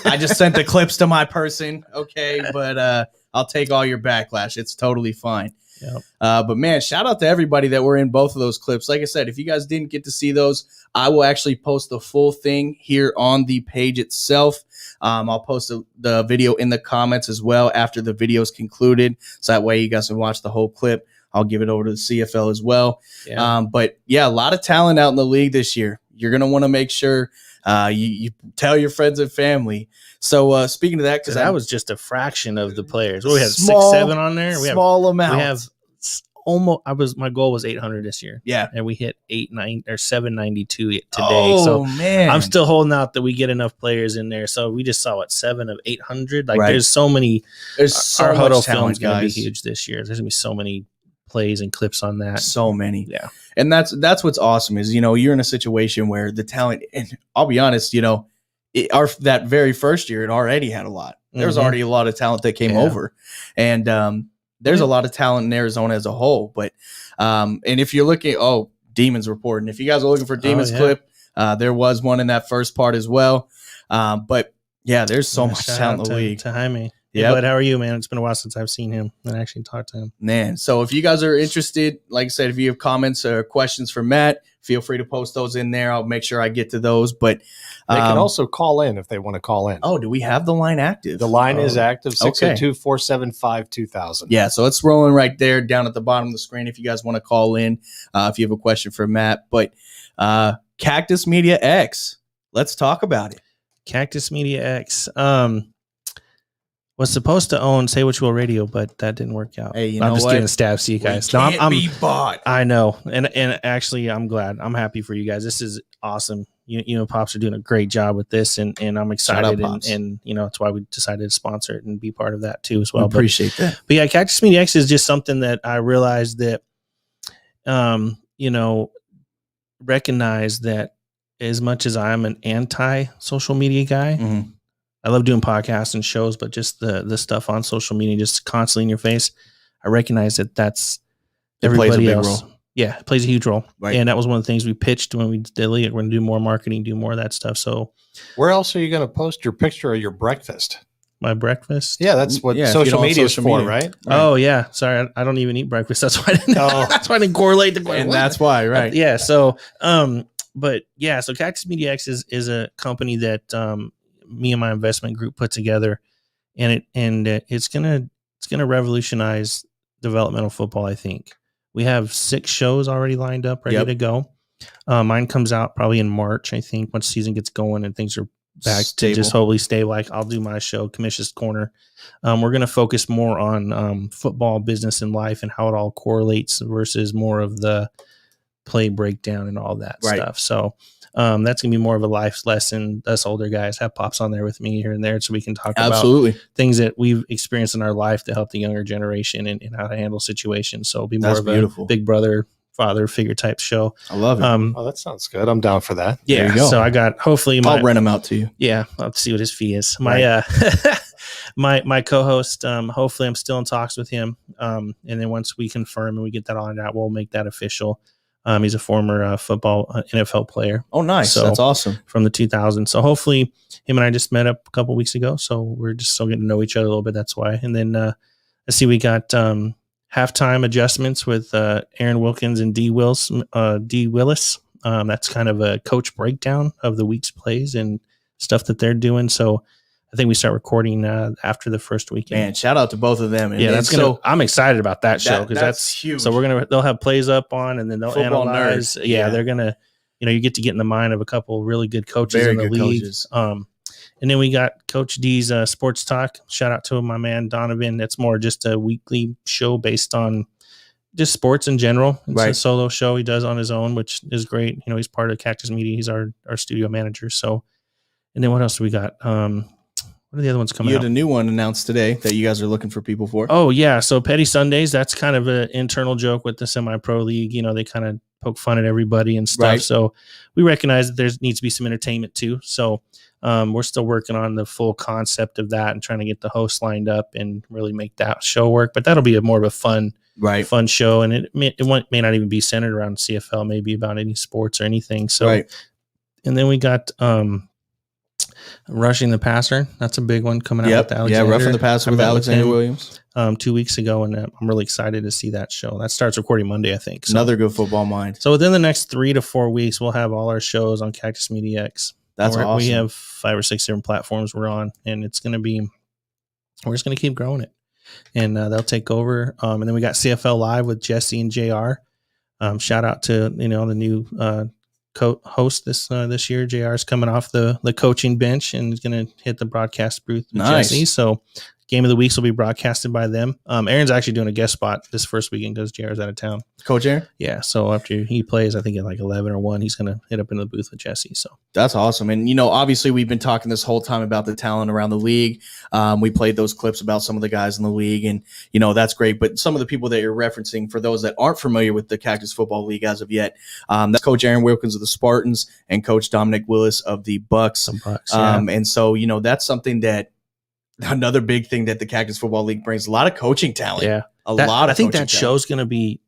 I just sent the clips to my person, okay? But I'll take all your backlash. It's totally fine. Yep. But man, shout out to everybody that were in both of those clips. Like I said, if you guys didn't get to see those, I will actually post the full thing here on the page itself. I'll post the video in the comments as well after the video is concluded. So that way you guys can watch the whole clip. I'll give it over to the CFL as well. Yeah. But yeah, a lot of talent out in the league this year. You're going to want to make sure you tell your friends and family. So speaking of that, because that was just a fraction of the players. Well, we had small, 6, 7 on there. Small amount. We have almost. My goal was 800 this year. Yeah, and we hit 792 today. Oh, so man, I'm still holding out that we get enough players in there. So we just saw 7 of 800. Like right. There's so many. There's so our huddle much talent, film's going to be guys. huge this year. There's going to be so many plays and clips on that. So many. Yeah. And that's what's awesome is, you're in a situation where the talent, and I'll be honest, that very first year, it already had a lot. There's already a lot of talent that came over, and there's a lot of talent in Arizona as a whole. But and if you're looking, Demons reporting. If you guys are looking for Demons clip, there was one in that first part as well. But yeah, there's so much talent in the league. To Jaime. Hey, Yep. bud, how are you, man? It's been a while since I've seen him and actually talked to him. Man, so if you guys are interested, like I said, if you have comments or questions for Matt, feel free to post those in there. I'll make sure I get to those. But They can also call in if they want to call in. Oh, do we have the line active? The line is active, Okay. 602-475-2000. Yeah, so it's rolling right there down at the bottom of the screen if you guys want to call in, if you have a question for Matt. But Cactus Media X, let's talk about it. Cactus Media X was supposed to own Say What You Will Radio, but that didn't work out. Hey, you I'm know just what? giving stabs to you guys. We can't be bought. I know, and actually, I'm glad. I'm happy for you guys. This is awesome. You know, Pops are doing a great job with this, and I'm excited. And you know, that's why we decided to sponsor it and be part of that too as well. Appreciate that. But yeah, Cactus Media X is just something that I realized that, you know, recognize that as much as I'm an anti-social media guy, Mm-hmm. I love doing podcasts and shows, but just the stuff on social media, just constantly in your face, I recognize that that's everybody plays a big else. role. Yeah, it plays a huge role. Right. And that was one of the things we pitched when we did the league. We're going to do more marketing, do more of that stuff. So Where else are you going to post your picture of your breakfast? my breakfast. Yeah, that's what Yeah, if you social don't have media is social for, media. right? Oh yeah. Sorry. I don't even eat breakfast. That's why I didn't, that's why I didn't correlate the And that's why, right? Yeah. So, but yeah, so Cactus Media X is a company that me and my investment group put together, and it's gonna revolutionize developmental football. I think we have 6 shows already lined up, ready to go. Mine comes out probably in March, I think, once season gets going and things are back to just hopefully stay. Like I'll do my show, Commission's Corner. We're going to focus more on football, business, and life, and how it all correlates versus more of the play breakdown and all that stuff. So that's gonna be more of a life lesson. Us older guys have Pops on there with me here and there, so we can talk about things that we've experienced in our life to help the younger generation and how to handle situations. So it'll be more of a big brother, father figure type show. I love it. Oh, that sounds good. I'm down for that. Yeah. There you go. So I got hopefully I'll rent them out to you. Yeah, I'll see what his fee is. My my co-host, hopefully I'm still in talks with him. And then once we confirm and we get that on out, we'll make that official. He's a former football NFL player. Oh, nice. So, that's awesome. From the 2000s. So hopefully him and I just met up a couple weeks ago. So we're just still getting to know each other a little bit. That's why. And then I see we got halftime adjustments with Aaron Wilkins and D. Willis. That's kind of a coach breakdown of the week's plays and stuff that they're doing. So I think we start recording after the first weekend. Man, shout out to both of them. And yeah, that's so I'm excited about that show because that's huge. So they'll have plays up on, and then they'll Football analyze. nerds. Yeah, they're gonna, you get to get in the mind of a couple really good coaches Very in the good league. coaches. And then we got Coach D's Sports Talk. Shout out to my man Donovan. That's more just a weekly show based on just sports in general. It's a solo show he does on his own, which is great. He's part of Cactus Media. He's our studio manager. So, and then what else do we got? What are the other ones coming out? You had a new one announced today that you guys are looking for people for. Oh, yeah. So Petty Sundays, that's kind of an internal joke with the semi-pro league. They kind of poke fun at everybody and stuff. Right. So we recognize that there needs to be some entertainment too. So we're still working on the full concept of that and trying to get the hosts lined up and really make that show work. But that'll be more of a fun show. And it may not even be centered around CFL, maybe about any sports or anything. So, and then we got Rushing the Passer. That's a big one coming out with Alexander. Yeah, Roughing the Passer with Alexander Williams. 2 weeks ago, and I'm really excited to see that show. That starts recording Monday, I think. So, another good football mind. So within the next 3 to 4 weeks, we'll have all our shows on Cactus Media X. That's awesome. We have 5 or 6 different platforms we're on, and it's going to be, we're just going to keep growing it. And they'll take over. And then we got CFL Live with Jesse and JR. Shout out to, the new host this year. JR is coming off the coaching bench and is going to hit the broadcast booth with Jesse. So Game of the Weeks will be broadcasted by them. Aaron's actually doing a guest spot this first weekend because JR's out of town. Coach Aaron? Yeah. So after he plays, I think at like 11 or 1, he's going to hit up into the booth with Jesse. So that's awesome. And, obviously we've been talking this whole time about the talent around the league. We played those clips about some of the guys in the league and, that's great. But some of the people that you're referencing, for those that aren't familiar with the Cactus Football League as of yet, that's Coach Aaron Wilkins of the Spartans and Coach Dominic Willis of the Bucks. And so, that's something that, another big thing that the Cactus Football League brings, a lot of coaching talent. Yeah. I think that show's going to be,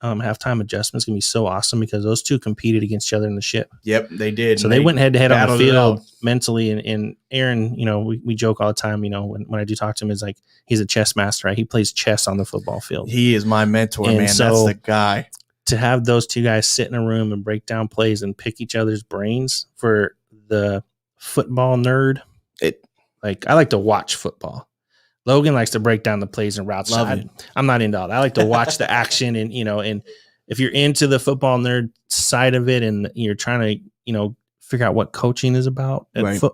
halftime adjustment is going to be so awesome because those two competed against each other in the ship. Yep, they did. So they went head to head on the battled it field out. mentally. And Aaron, we joke all the time, when I do talk to him, is like, he's a chess master, right? He plays chess on the football field. He is my mentor, And man. so That's the guy. To have those two guys sit in a room and break down plays and pick each other's brains for the football nerd. I like to watch football. Logan likes to break down the plays and routes. I'm not into all that. I like to watch the action and if you're into the football nerd side of it and you're trying to, figure out what coaching is about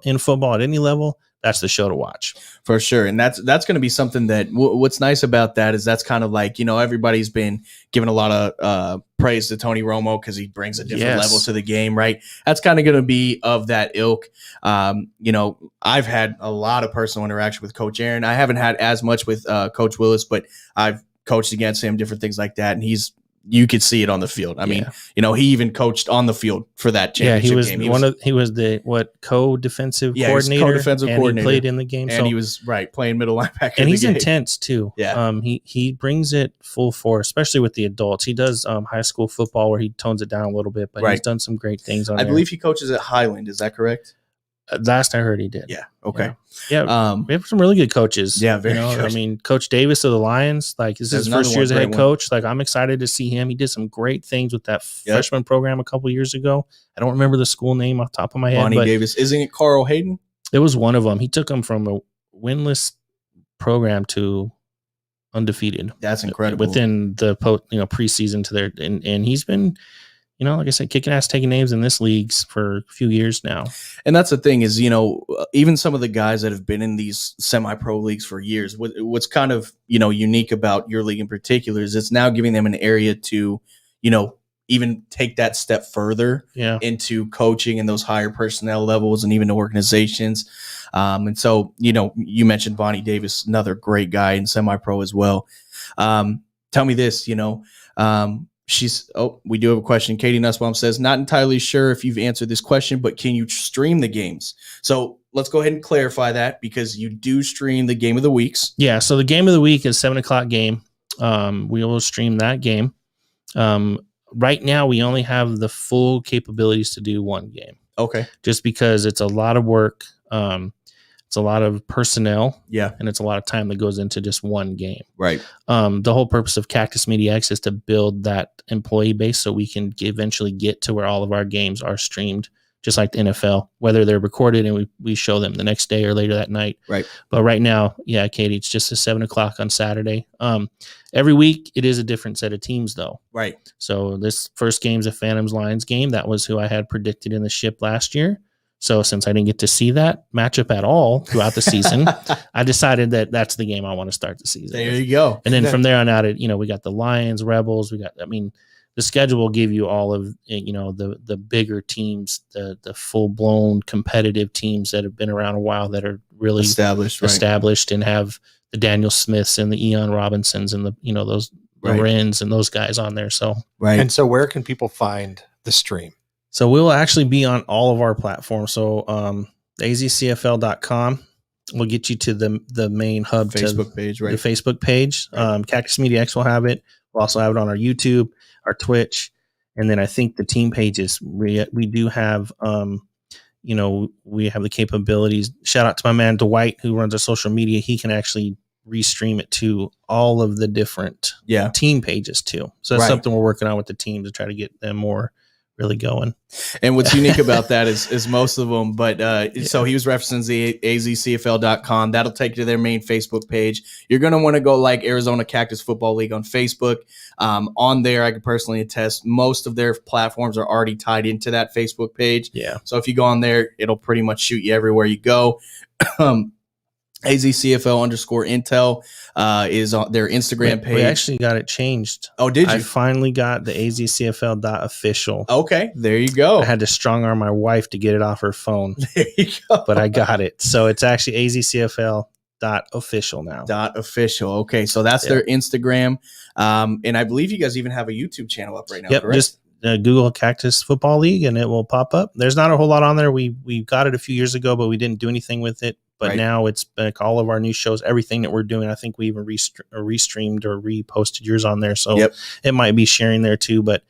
in football at any level, that's the show to watch. For sure. And that's going to be something that what's nice about that is that's kind of like, everybody's been giving a lot of praise to Tony Romo because he brings a different level to the game, right? That's kind of going to be of that ilk. I've had a lot of personal interaction with Coach Aaron. I haven't had as much with Coach Willis, but I've coached against him, different things like that. And you could see it on the field. I mean, he even coached on the field for that championship game. He was the co-defensive coordinator. Co-defensive coordinator. He played in the game. And he was playing middle linebacker. And he's intense too. Yeah. He brings it full force, especially with the adults. He does high school football where he tones it down a little bit, but he's done some great things on I believe he coaches at Highland. Is that correct? Last I heard he did. Yeah. Okay. Yeah. We have some really good coaches. Yeah. Very good. I mean, Coach Davis of the Lions, this is his first year as a head coach. I'm excited to see him. He did some great things with that freshman program a couple years ago. I don't remember the school name off the top of my head. Bonnie Davis. Isn't it Carl Hayden? It was one of them. He took them from a winless program to undefeated. That's incredible. Within the preseason to their, and he's been, like I said, kicking ass, taking names in this leagues for a few years now. And that's the thing is, even some of the guys that have been in these semi-pro leagues for years, what's kind of, unique about your league in particular is it's now giving them an area to, even take that step further into coaching and those higher personnel levels and even the organizations. And so, you mentioned Bonnie Davis, another great guy in semi-pro as well. Tell me this, we do have a question. Katie Nussbaum says, not entirely sure if you've answered this question, but can you stream the games? So let's go ahead and clarify that because you do stream the game of the weeks. Yeah. So the game of the week is 7:00 game. We will stream that game. Right now we only have the full capabilities to do one game. Okay. Just because it's a lot of work. It's a lot of personnel. Yeah. And it's a lot of time that goes into just one game. Right. The whole purpose of Cactus Media X is to build that employee base so we can eventually get to where all of our games are streamed, just like the NFL, whether they're recorded and we show them the next day or later that night. Right. But right now, Katie, it's just 7:00 on Saturday. Every week it is a different set of teams though. Right. So this first game's a Phantoms Lions game. That was who I had predicted in the ship last year. So since I didn't get to see that matchup at all throughout the season, I decided that that's the game I want to start the season. There you go. And then from there on out, we got the Lions, Rebels. The schedule will give you all of, the bigger teams, the full blown competitive teams that have been around a while that are really established and have the Daniel Smiths and the Eon Robinsons and those Lorenz and those guys on there. So, And so where can people find the stream? So we'll actually be on all of our platforms. So AZCFL.com will get you to the main hub, Facebook page, right? The Facebook page. Right. Cactus Media X will have it. We'll also have it on our YouTube, our Twitch, and then I think the team pages. We do have, we have the capabilities. Shout out to my man Dwight who runs our social media. He can actually restream it to all of the different team pages too. So that's something we're working on with the team to try to get them more really going. And what's unique about that is most of them, but so he was referencing the AZCFL.com. That'll take you to their main Facebook page. You're going to want to go like Arizona Cactus Football League on Facebook. On there, I can personally attest, most of their platforms are already tied into that Facebook page. Yeah. So if you go on there, it'll pretty much shoot you everywhere you go. AZCFL_Intel is on their Instagram page. We actually got it changed. Oh, did you? I finally got the AZCFL.official. Okay, there you go. I had to strong arm my wife to get it off her phone. There you go. But I got it. So it's actually AZCFL.official now. .official. Okay, so that's their Instagram. And I believe you guys even have a YouTube channel up right now, correct? Just Google Cactus Football League and it will pop up. There's not a whole lot on there. We got it a few years ago, but we didn't do anything with it But Right. now it's like all of our new shows, everything that we're doing. I think we even restreamed or reposted yours on there. So it might be sharing there too. But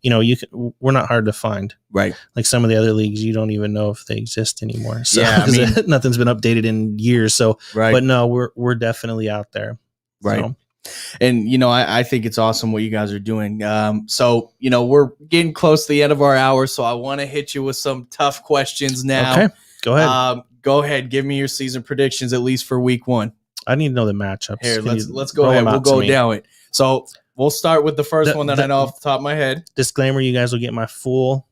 we're not hard to find. Right. Like some of the other leagues, you don't even know if they exist anymore. So Yeah, I mean, nothing's been updated in years. So, right. But no, we're definitely out there. Right. So. And, I think it's awesome what you guys are doing. So, we're getting close to the end of our hour. So I want to hit you with some tough questions now. Okay, go ahead. Go ahead. Give me your season predictions, at least for week 1. I need to know the matchups. Here, let's go ahead. We'll go down it. So we'll start with the first one that I know off the top of my head. Disclaimer, you guys will get my full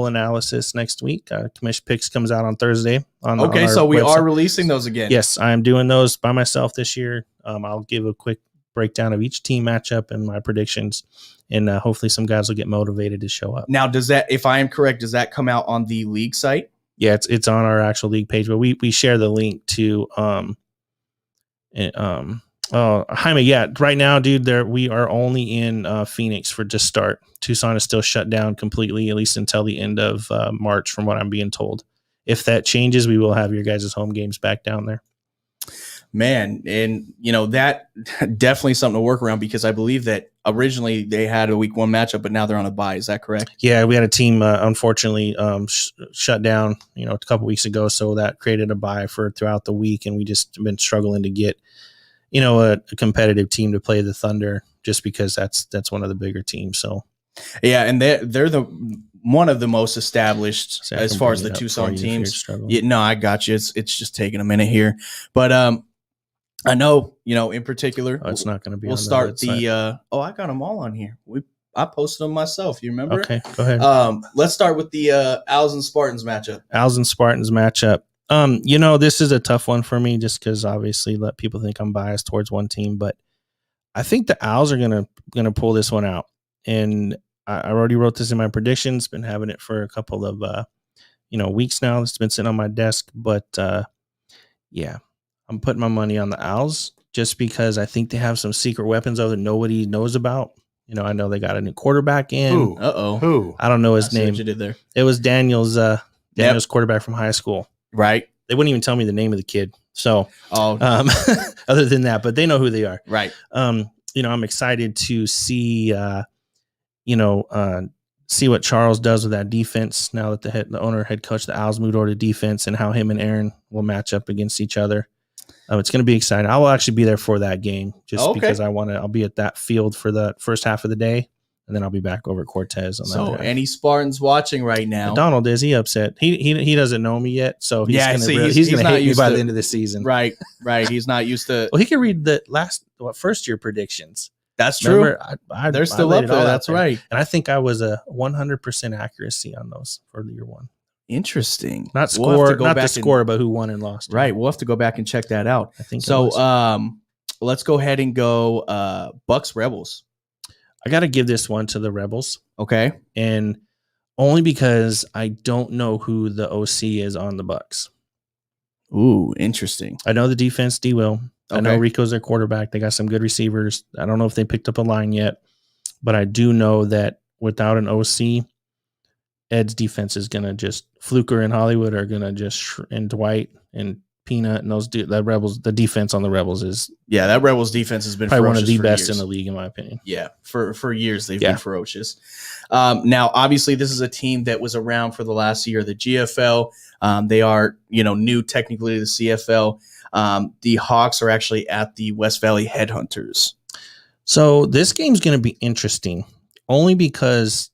analysis next week. Commission Picks comes out on Thursday. So we are releasing those again. Yes, I'm doing those by myself this year. I'll give a quick breakdown of each team matchup and my predictions, and hopefully some guys will get motivated to show up. Now, if I am correct, does that come out on the league site? Yeah, it's on our actual league page, but we share the link to Jaime. Yeah, right now, dude, we are only in Phoenix for just start. Tucson is still shut down completely, at least until the end of March, from what I'm being told. If that changes, we will have your guys' home games back down there. Man, and that definitely something to work around, because I believe that originally they had a week 1 matchup, but now they're on a bye. Is that correct? Yeah, we had a team unfortunately shut down, a couple weeks ago, so that created a bye for throughout the week, and we just been struggling to get, a competitive team to play the Thunder, just because that's one of the bigger teams. So yeah, and they're one of the most established as far as the Tucson teams. Yeah, no, I got you. It's just taking a minute here, but I know, in particular, it's not going to be. We'll start I got them all on here. I posted them myself. You remember? Okay, go ahead. Let's start with the Owls and Spartans matchup. Owls and Spartans matchup. This is a tough one for me, just because obviously let people think I'm biased towards one team, but I think the Owls are gonna pull this one out. And I already wrote this in my predictions. Been having it for a couple of weeks now. It's been sitting on my desk, but yeah. I'm putting my money on the Owls, just because I think they have some secret weapons that nobody knows about. I know they got a new quarterback in. Who? I don't know his name. What you did there. It was Daniel's quarterback from high school. Right. They wouldn't even tell me the name of the kid. So, other than that, but they know who they are. Right. I'm excited to see, see what Charles does with that defense now that the owner, head coach, the Owls moved over to defense, and how him and Aaron will match up against each other. It's going to be exciting. I will actually be there for that game, just because I'll be at that field for the first half of the day, and then I'll be back over at Cortez. So any Spartans watching right now? But Donald is. He upset. He doesn't know me yet, so he's going to hate me by the end of the season. Right. He's not used to. Well, he can read the first year predictions. That's true. Remember, they're still up there. That's right. And I think I was a 100% accuracy on those for year 1. Interesting. Not score, not the score, but who won and lost. Right. We'll have to go back and check that out. I think so. Let's go ahead and go Bucks Rebels. I got to give this one to the Rebels. Okay. And only because I don't know who the OC is on the Bucks. Ooh, interesting. I know the defense, D. Will. Okay. I know Rico's their quarterback. They got some good receivers. I don't know if they picked up a line yet, but I do know that without an OC, Ed's defense is going to just Fluker and Hollywood are going to just and Dwight and Peanut and the Rebels. The defense on the Rebels is that Rebels defense has been probably one of the best years. in the league, in my opinion. Yeah, for years they've been ferocious. Now, obviously, this is a team that was around for the last year, the GFL. They are new technically to the CFL. The Hawks are actually at the West Valley Headhunters. So this game's going to be interesting, only because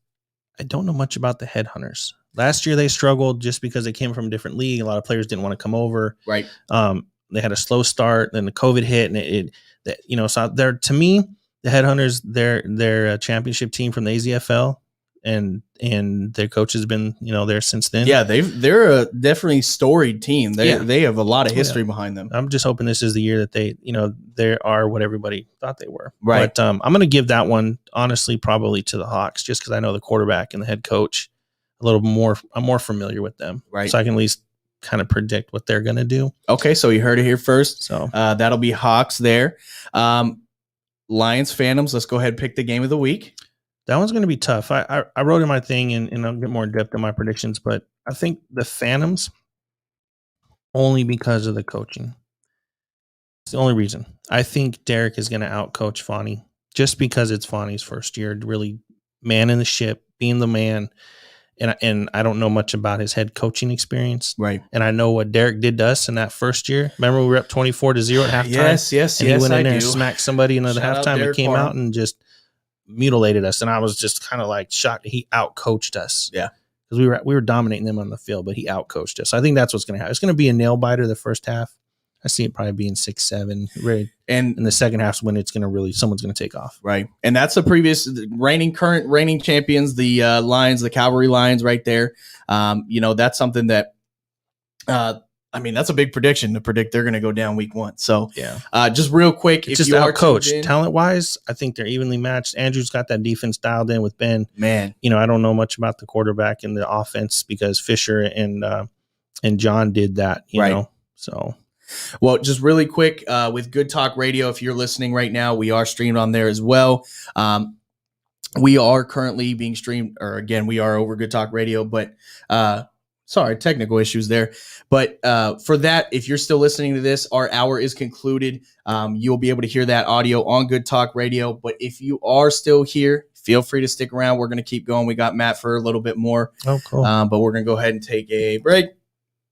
I don't know much about the Headhunters. Last year they struggled just because they came from a different league. A lot of players didn't want to come over. Right. They had a slow start, then the COVID hit, and so they're, to me, the Headhunters, they're a championship team from the AZFL, and their coach has been there since then. Yeah, they're a definitely storied team. They have a lot of history behind them. I'm just hoping this is the year that they are what everybody thought they were. Right. But I'm going to give that one honestly probably to the Hawks, just because I know the quarterback and the head coach a little more. I'm more familiar with them, right? So I can at least kind of predict what they're going to do. Okay, so you heard it here first. So that'll be Hawks there. Lions Phantoms. Let's go ahead and pick the game of the week. That one's going to be tough. I wrote in my thing, and I'll get more in depth in my predictions, but I think the Phantoms only because of the coaching. It's the only reason. I think Derek is going to outcoach Fonny just because it's Fonny's first year, really manning the ship, being the man. And I don't know much about his head coaching experience. Right. And I know what Derek did to us in that first year. Remember, we were up 24-0 at halftime? Yes. And he went in there and smacked somebody in the Shout out halftime and Derek came Farm. out and just mutilated us. And I was just kind of like shocked that he outcoached us. Yeah. Because we were dominating them on the field, but he outcoached us. I think that's what's going to happen. It's going to be a nail biter the first half. I see it probably being 6-7. Right. And in the second half is when it's going to really, someone's going to take off. Right. And that's the current reigning champions, the Lions, the Cavalry Lions right there. That's something that, that's a big prediction to predict they're going to go down week 1. So just real quick, it's just outcoached. Talent wise, I think they're evenly matched. Andrew's got that defense dialed in with Ben. Man, I don't know much about the quarterback and the offense because Fisher and John did that, you know, so. Well, just really quick with Good Talk Radio, if you're listening right now, we are streamed on there as well. We are currently being streamed, or again, we are over Good Talk Radio, but sorry, technical issues there. But for that, if you're still listening to this, our hour is concluded. You'll be able to hear that audio on Good Talk Radio. But if you are still here, feel free to stick around. We're going to keep going. We got Matt for a little bit more. Oh, cool. But we're going to go ahead and take a break.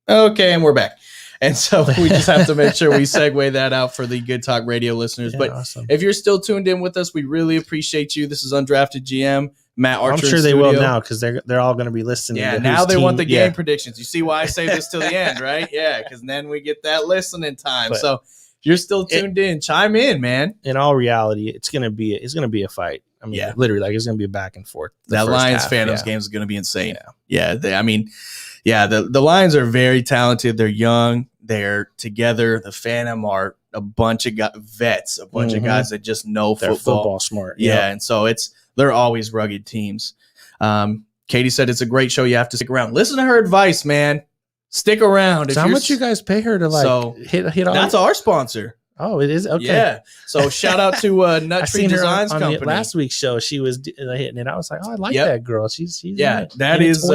Okay, and we're back. And so we just have to make sure we segue that out for the Good Talk Radio listeners. Yeah, but awesome. If you're still tuned in with us, we really appreciate you. This is Undrafted GM, Matt Archer. I'm sure they will now because they're all going to be listening. Yeah, now they want the game predictions. You see why I say this till the end, right? Yeah, because then we get that listening time. So if you're still tuned in, chime in, man. In all reality, it's going to be a fight. I mean, literally, like it's going to be a back and forth. That Lions Phantoms game is going to be insane. The Lions are very talented. They're young. They're together. The Phantom are a bunch of vets, a bunch of guys that just know They're football smart. Yeah, and so they're always rugged teams. Katie said it's a great show. You have to stick around. Listen to her advice, man. Stick around. So how much you guys pay her to hit all? That's our sponsor. Oh, it is? Okay. Yeah. So shout out to Nut Tree Designs on Company. Last week's show, she was hitting it. I was like, oh, I like that girl. She's that is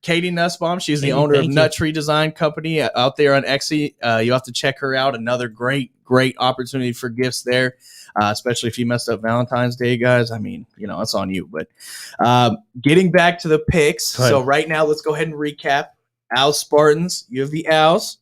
Katie Nussbaum. She's the owner of Nut Tree Design Company out there on Etsy. You have to check her out. Another great opportunity for gifts there, especially if you messed up Valentine's Day, guys. I mean, it's on you. But getting back to the picks. So right now, let's go ahead and recap. Owls Spartans, you have the Owls,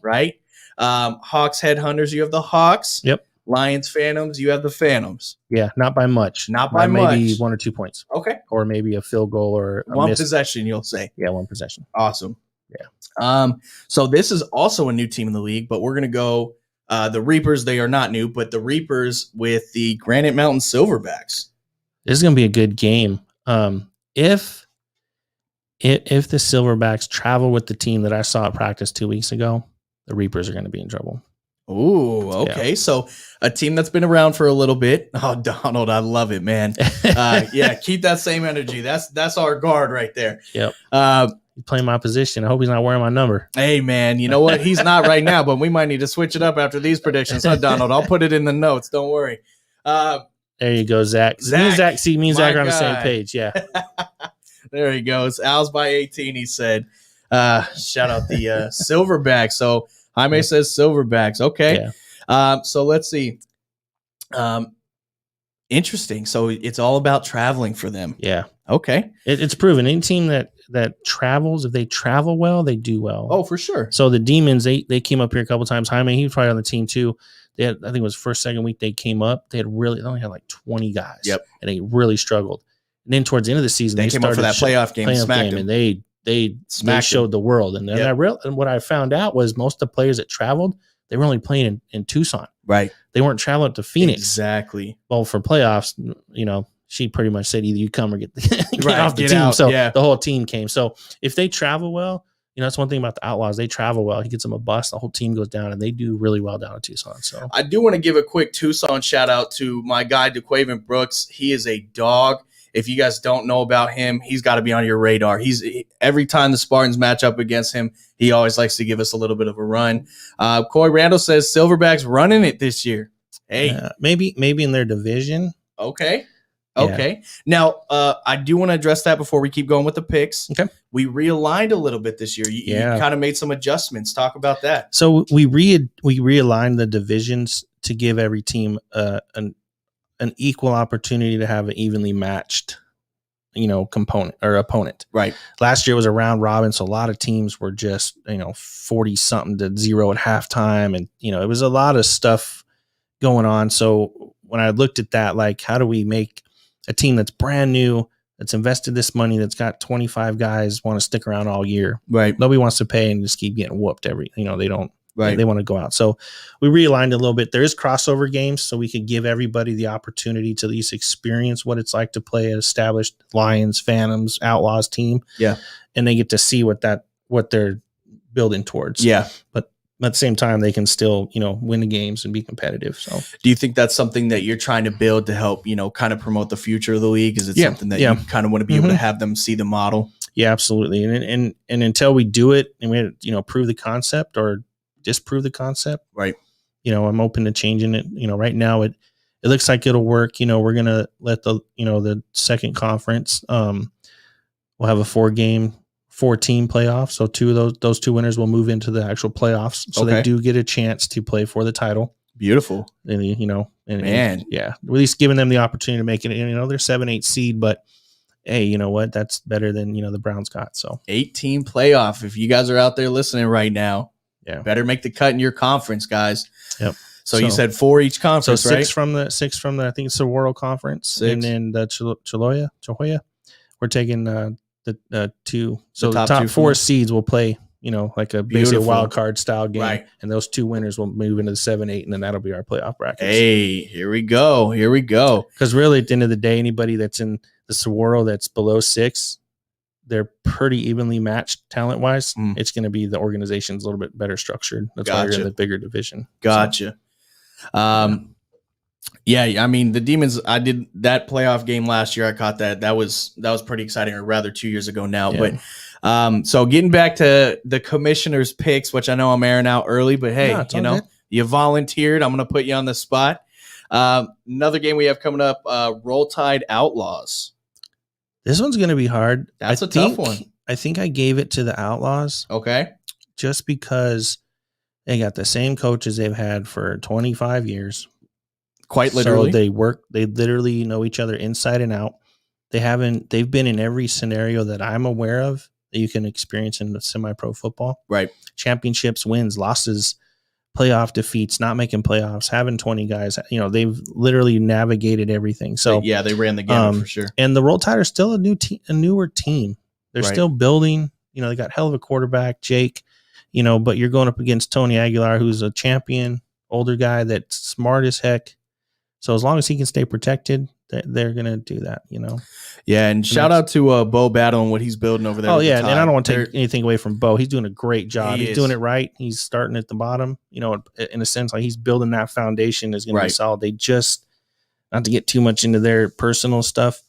right? Hawks Headhunters, you have the Hawks. Yep. Lions Phantoms, you have the Phantoms. Yeah, not by much. Not by much. Maybe 1 or 2 points. Okay. Or maybe a field goal or one possession, you'll say. Yeah, 1 possession. Awesome. Yeah. So this is also a new team in the league, but we're going to go the Reapers. They are not new, but the Reapers with the Granite Mountain Silverbacks. This is going to be a good game. If the Silverbacks travel with the team that I saw at practice 2 weeks ago, the Reapers are going to be in trouble. Ooh, okay. Yeah. So a team that's been around for a little bit. Oh, Donald, I love it, man. Keep that same energy. That's our guard right there. Yep. He's playing my position. I hope he's not wearing my number. Hey, man, you know what? He's not right now, but we might need to switch it up after these predictions, huh, Donald? I'll put it in the notes. Don't worry. There you go, Zach. Me and Zach are on the same page. Yeah. There he goes. Owls by 18, he said. Shout out the Silverbacks. So Jaime says Silverbacks. Okay. Yeah. So let's see. Interesting. So it's all about traveling for them. Yeah. Okay. It's proven. Any team that travels, if they travel well, they do well. Oh, for sure. So the Demons, they came up here a couple times. Jaime, he was probably on the team too. They had, I think it was first, second week they came up. They only had like 20 guys. Yep. And they really struggled. And then towards the end of the season, they came up for that playoff game, and they showed the world. And and what I found out was most of the players that traveled, they were only playing in Tucson. Right. They weren't traveling to Phoenix. Exactly. Well, for playoffs, she pretty much said either you come or get off the team. Out. So the whole team came. So if they travel well, that's one thing about the Outlaws. They travel well. He gets them a bus. The whole team goes down, and they do really well down in Tucson. So I do want to give a quick Tucson shout out to my guy, DeQuaven Brooks. He is a dog. If you guys don't know about him, he's got to be on your radar. Every time the Spartans match up against him, he always likes to give us a little bit of a run. Coy Randall says Silverbacks running it this year. Hey, maybe in their division. Okay. Okay. Now, I do want to address that before we keep going with the picks. Okay. We realigned a little bit this year. You kind of made some adjustments. Talk about that. So we realigned the divisions to give every team an equal opportunity to have an evenly matched, component or opponent. Right. Last year was a round robin, so a lot of teams were just 40 something to 0 at halftime, and it was a lot of stuff going on. So when I looked at that, like, how do we make a team that's brand new, that's invested this money, that's got 25 guys want to stick around all year? Right. Nobody wants to pay and just keep getting whooped they don't. Right. They want to go out. So we realigned a little bit. There is crossover games, so we could give everybody the opportunity to at least experience what it's like to play an established Lions, Phantoms, Outlaws team. Yeah. And they get to see what they're building towards. Yeah. But at the same time, they can still, win the games and be competitive. So do you think that's something that you're trying to build to help, kind of promote the future of the league? Is it something that you kind of want to be able to have them see the model? Yeah, absolutely. And until we do it and we, prove the concept or disprove the concept, right? I'm open to changing it. Right now it looks like it'll work. We're gonna let the second conference. We'll have a 4-team playoff. So two of those two winners will move into the actual playoffs. So they do get a chance to play for the title. Beautiful. And Man, at least giving them the opportunity to make it. They're 7-8 seed, but hey, you know what? That's better than the Browns got. So 8-team playoff. If you guys are out there listening right now. Yeah, better make the cut in your conference, guys. Yep. So you said 4 each conference, so six from the I think it's the World Conference, 6. And then the Chihuahua. We're taking the 2. So the top 4 seeds will play, like a basic wild card style game, right? And those 2 winners will move into the 7-8, and then that'll be our playoff bracket. Hey, here we go. Because really, at the end of the day, anybody that's in the Saguaro that's below 6. They're pretty evenly matched talent-wise. It's going to be the organization's a little bit better structured. That's why you're in the bigger division. Gotcha. Yeah, I mean, the Demons, I did that playoff game last year. I caught that. That was pretty exciting, or rather 2 years ago now. Yeah. But so getting back to the commissioner's picks, which I know I'm airing out early, but hey, you volunteered. I'm going to put you on the spot. Another game we have coming up, Roll Tide Outlaws. This one's going to be hard. That's a tough one. I think I gave it to the Outlaws. Okay. Just because they got the same coaches they've had for 25 years. Quite literally. So they literally know each other inside and out. They've been in every scenario that I'm aware of that you can experience in semi-pro football. Right. Championships, wins, losses, playoff defeats, not making playoffs, having 20 guys. They've literally navigated everything. So yeah, they ran the gamut for sure. And the Roll Tide are still a newer team. They're still building. They got hell of a quarterback, Jake. But you're going up against Tony Aguilar, who's a champion, older guy that's smart as heck. So as long as he can stay protected, they're going to do that, Yeah, and shout out to Bo Battle and what he's building over there. Oh, yeah, and I don't want to take anything away from Bo. He's doing a great job. He's doing it right. He's starting at the bottom, in a sense, like he's building that foundation is going to be solid. They just, not to get too much into their personal stuff,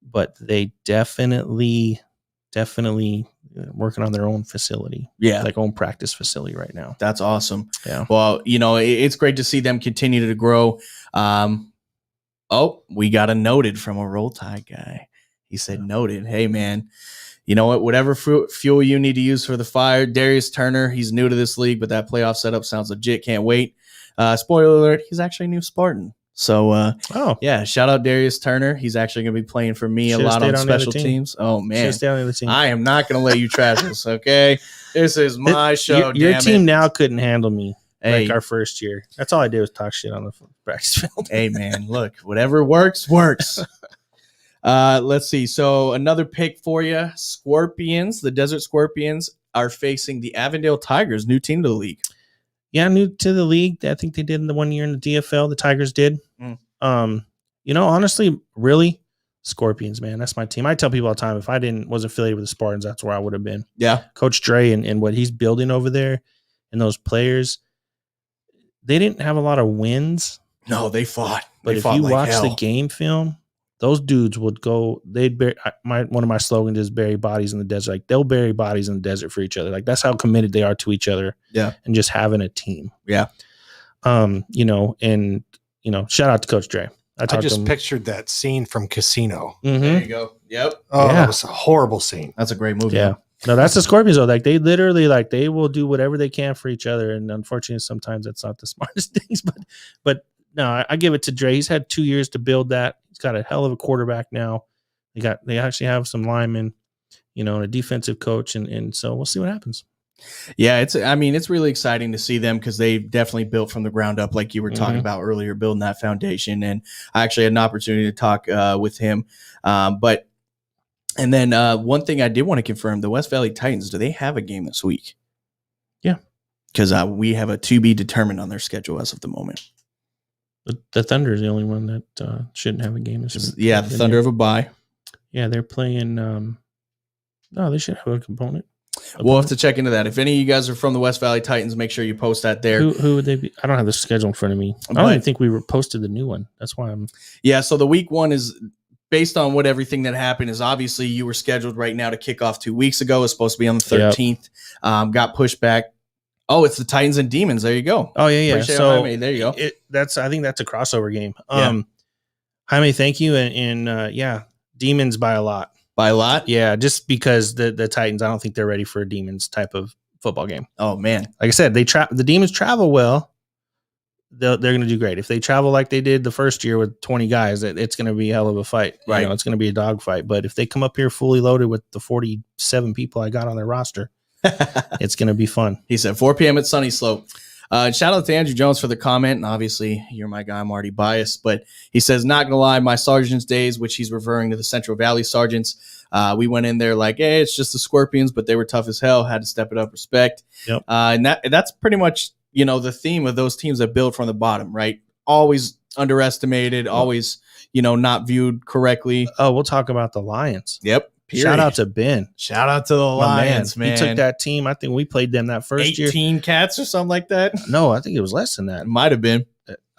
but they definitely working on their own facility. Yeah. Like own practice facility right now. That's awesome. Yeah. Well, it's great to see them continue to grow. We got a noted from a Roll Tide guy. He said, noted. Hey, man, you know what? Whatever fuel you need to use for the fire. Darius Turner, he's new to this league, but that playoff setup sounds legit. Can't wait. Spoiler alert, he's actually a new Spartan. So, yeah, shout out Darius Turner. He's actually going to be playing for me a lot on special teams. Oh, man. I am not going to let you trash this, okay? This is my show, Your team now couldn't handle me. Like our first year. That's all I did was talk shit on the practice field. Hey, man, look, whatever works. Let's see. So another pick for you. Scorpions, the Desert Scorpions are facing the Avondale Tigers, new team to the league. Yeah, new to the league. I think they did in the 1 year in the DFL. The Tigers did. Honestly, really, Scorpions, man. That's my team. I tell people all the time, if I was affiliated with the Spartans, that's where I would have been. Yeah. Coach Dre and what he's building over there and those players, they didn't have a lot of wins. No, they fought. But if you watch the game film, those dudes would go. One of my slogans is bury bodies in the desert. Like they'll bury bodies in the desert for each other. Like that's how committed they are to each other. Yeah, and just having a team. Yeah, shout out to Coach Dre. I just pictured that scene from Casino. Mm-hmm. There you go. Yep. Oh, that was a horrible scene. That's a great movie. Yeah. No, that's the Scorpions though. Like they literally, like they will do whatever they can for each other, and unfortunately, sometimes that's not the smartest things. But no, I give it to Dre. He's had 2 years to build that. He's got a hell of a quarterback now. They actually have some linemen, and a defensive coach, and so we'll see what happens. Yeah, it's really exciting to see them because they've definitely built from the ground up, like you were talking about earlier, building that foundation. And I actually had an opportunity to talk with him. And then one thing I did want to confirm, the West Valley Titans, do they have a game this week? Yeah. Because we have a to be determined on their schedule as of the moment. The Thunder is the only one that shouldn't have a game this week. Yeah, the Thunder have a bye. Yeah, they're playing. No, they should have a component. We'll have to check into that. If any of you guys are from the West Valley Titans, make sure you post that there. Who would they be? I don't have the schedule in front of me. I don't even think we posted the new one. That's why I'm. Yeah, so the week one is based on what everything that happened is obviously you were scheduled right now to kick off 2 weeks ago. It's supposed to be on the 13th. Got pushed back. Oh, it's the Titans and Demons. There you go. Oh, yeah. Appreciate So there you go. I think that's a crossover game. Jaime, thank you. And Demons by a lot. By a lot? Yeah, just because the Titans, I don't think they're ready for a Demons type of football game. Oh, man. Like I said, the Demons travel well. They're going to do great. If they travel like they did the first year with 20 guys, it's going to be a hell of a fight. Right. It's going to be a dog fight. But if they come up here fully loaded with the 47 people I got on their roster, it's going to be fun. He said 4 p.m. at Sunny Slope. Shout out to Andrew Jones for the comment. And obviously, you're my guy. I'm already biased. But he says, not going to lie, my sergeant's days, which he's referring to the Central Valley sergeants, we went in there like, hey, it's just the Scorpions, but they were tough as hell. Had to step it up, respect. Yep. And that's pretty much, the theme of those teams that build from the bottom, right? Always underestimated, always, not viewed correctly. Oh, we'll talk about the Lions. Yep. Period. Shout out to Ben. Shout out to the Lions, man. He took that team. I think we played them that first 18 year. cats or something like that. No, I think it was less than that. It might have been.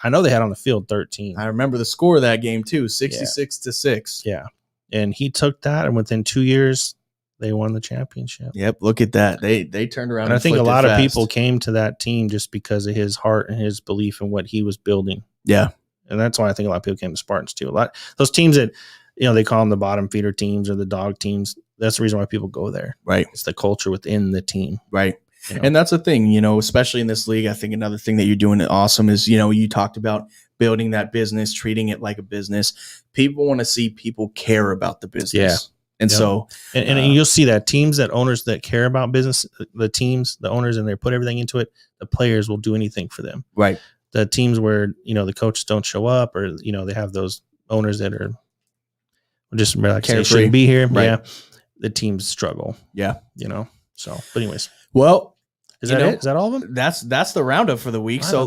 I know they had on the field 13. I remember the score of that game too, 66-6. Yeah. And he took that, and within 2 years, they won the championship. Yep, look at that. They turned around. And I think a lot of people came to that team just because of his heart and his belief in what he was building. Yeah. And that's why I think a lot of people came to Spartans too. A lot those teams that, they call them the bottom feeder teams or the dog teams. That's the reason why people go there. Right. It's the culture within the team. Right. And that's the thing, especially in this league. I think another thing that you're doing awesome is, you talked about building that business, treating it like a business. People want to see people care about the business. Yeah. And so, and you'll see that owners that care about business, the owners, and they put everything into it, the players will do anything for them. Right. The teams where, the coaches don't show up or, they have those owners that are just like they shouldn't be here. Right. Yeah. The teams struggle. Yeah. So, but anyways. Well, is that it? Is that all of them? That's the roundup for the week. So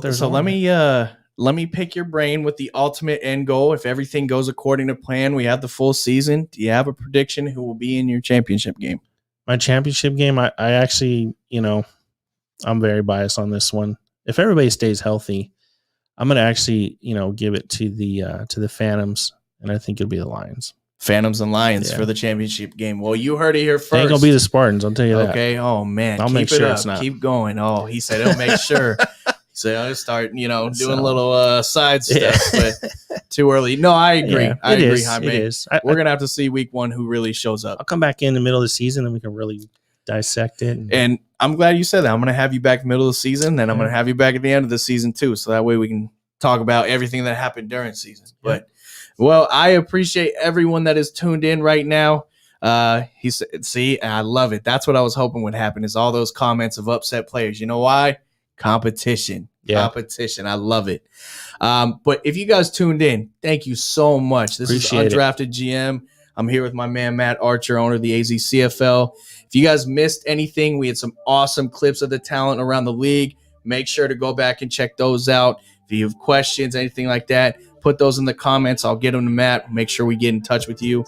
let me pick your brain with the ultimate end goal. If everything goes according to plan, we have the full season. Do you have a prediction who will be in your championship game? My championship game, I actually, I'm very biased on this one. If everybody stays healthy, I'm going to actually, give it to the Phantoms, and I think it'll be the Lions. Phantoms and Lions for the championship game. Well, you heard it here first. It ain't going to be the Spartans, I'll tell you that. Okay. Oh, man. I'll make sure it's not. Keep going. Oh, he said he'll make sure. So I'll start, doing a little side stuff, but too early. No, I agree. Yeah, I agree, is. Jaime. It is. We're going to have to see week one who really shows up. I'll come back in the middle of the season and we can really dissect it. And I'm glad you said that. I'm going to have you back middle of the season, then I'm going to have you back at the end of the season too. So that way we can talk about everything that happened during season. But, well, I appreciate everyone that is tuned in right now. He said, see, I love it. That's what I was hoping would happen is all those comments of upset players. You know why? Competition. Competition. I love it. But if you guys tuned in, thank you so much. This Appreciate is Undrafted GM. I'm here with my man, Matt Archer, owner of the AZCFL. If you guys missed anything, we had some awesome clips of the talent around the league. Make sure to go back and check those out. If you have questions, anything like that, put those in the comments. I'll get them to Matt. Make sure we get in touch with you.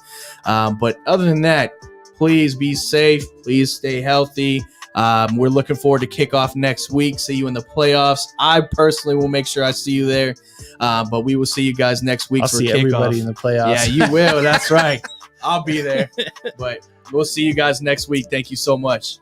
But other than that, please be safe. Please stay healthy. We're looking forward to kickoff next week. See you in the playoffs. I personally will make sure I see you there. But we will see you guys next week I'll for see kickoff. everybody in the playoffs. Yeah, you will. That's right. I'll be there. But we'll see you guys next week. Thank you so much.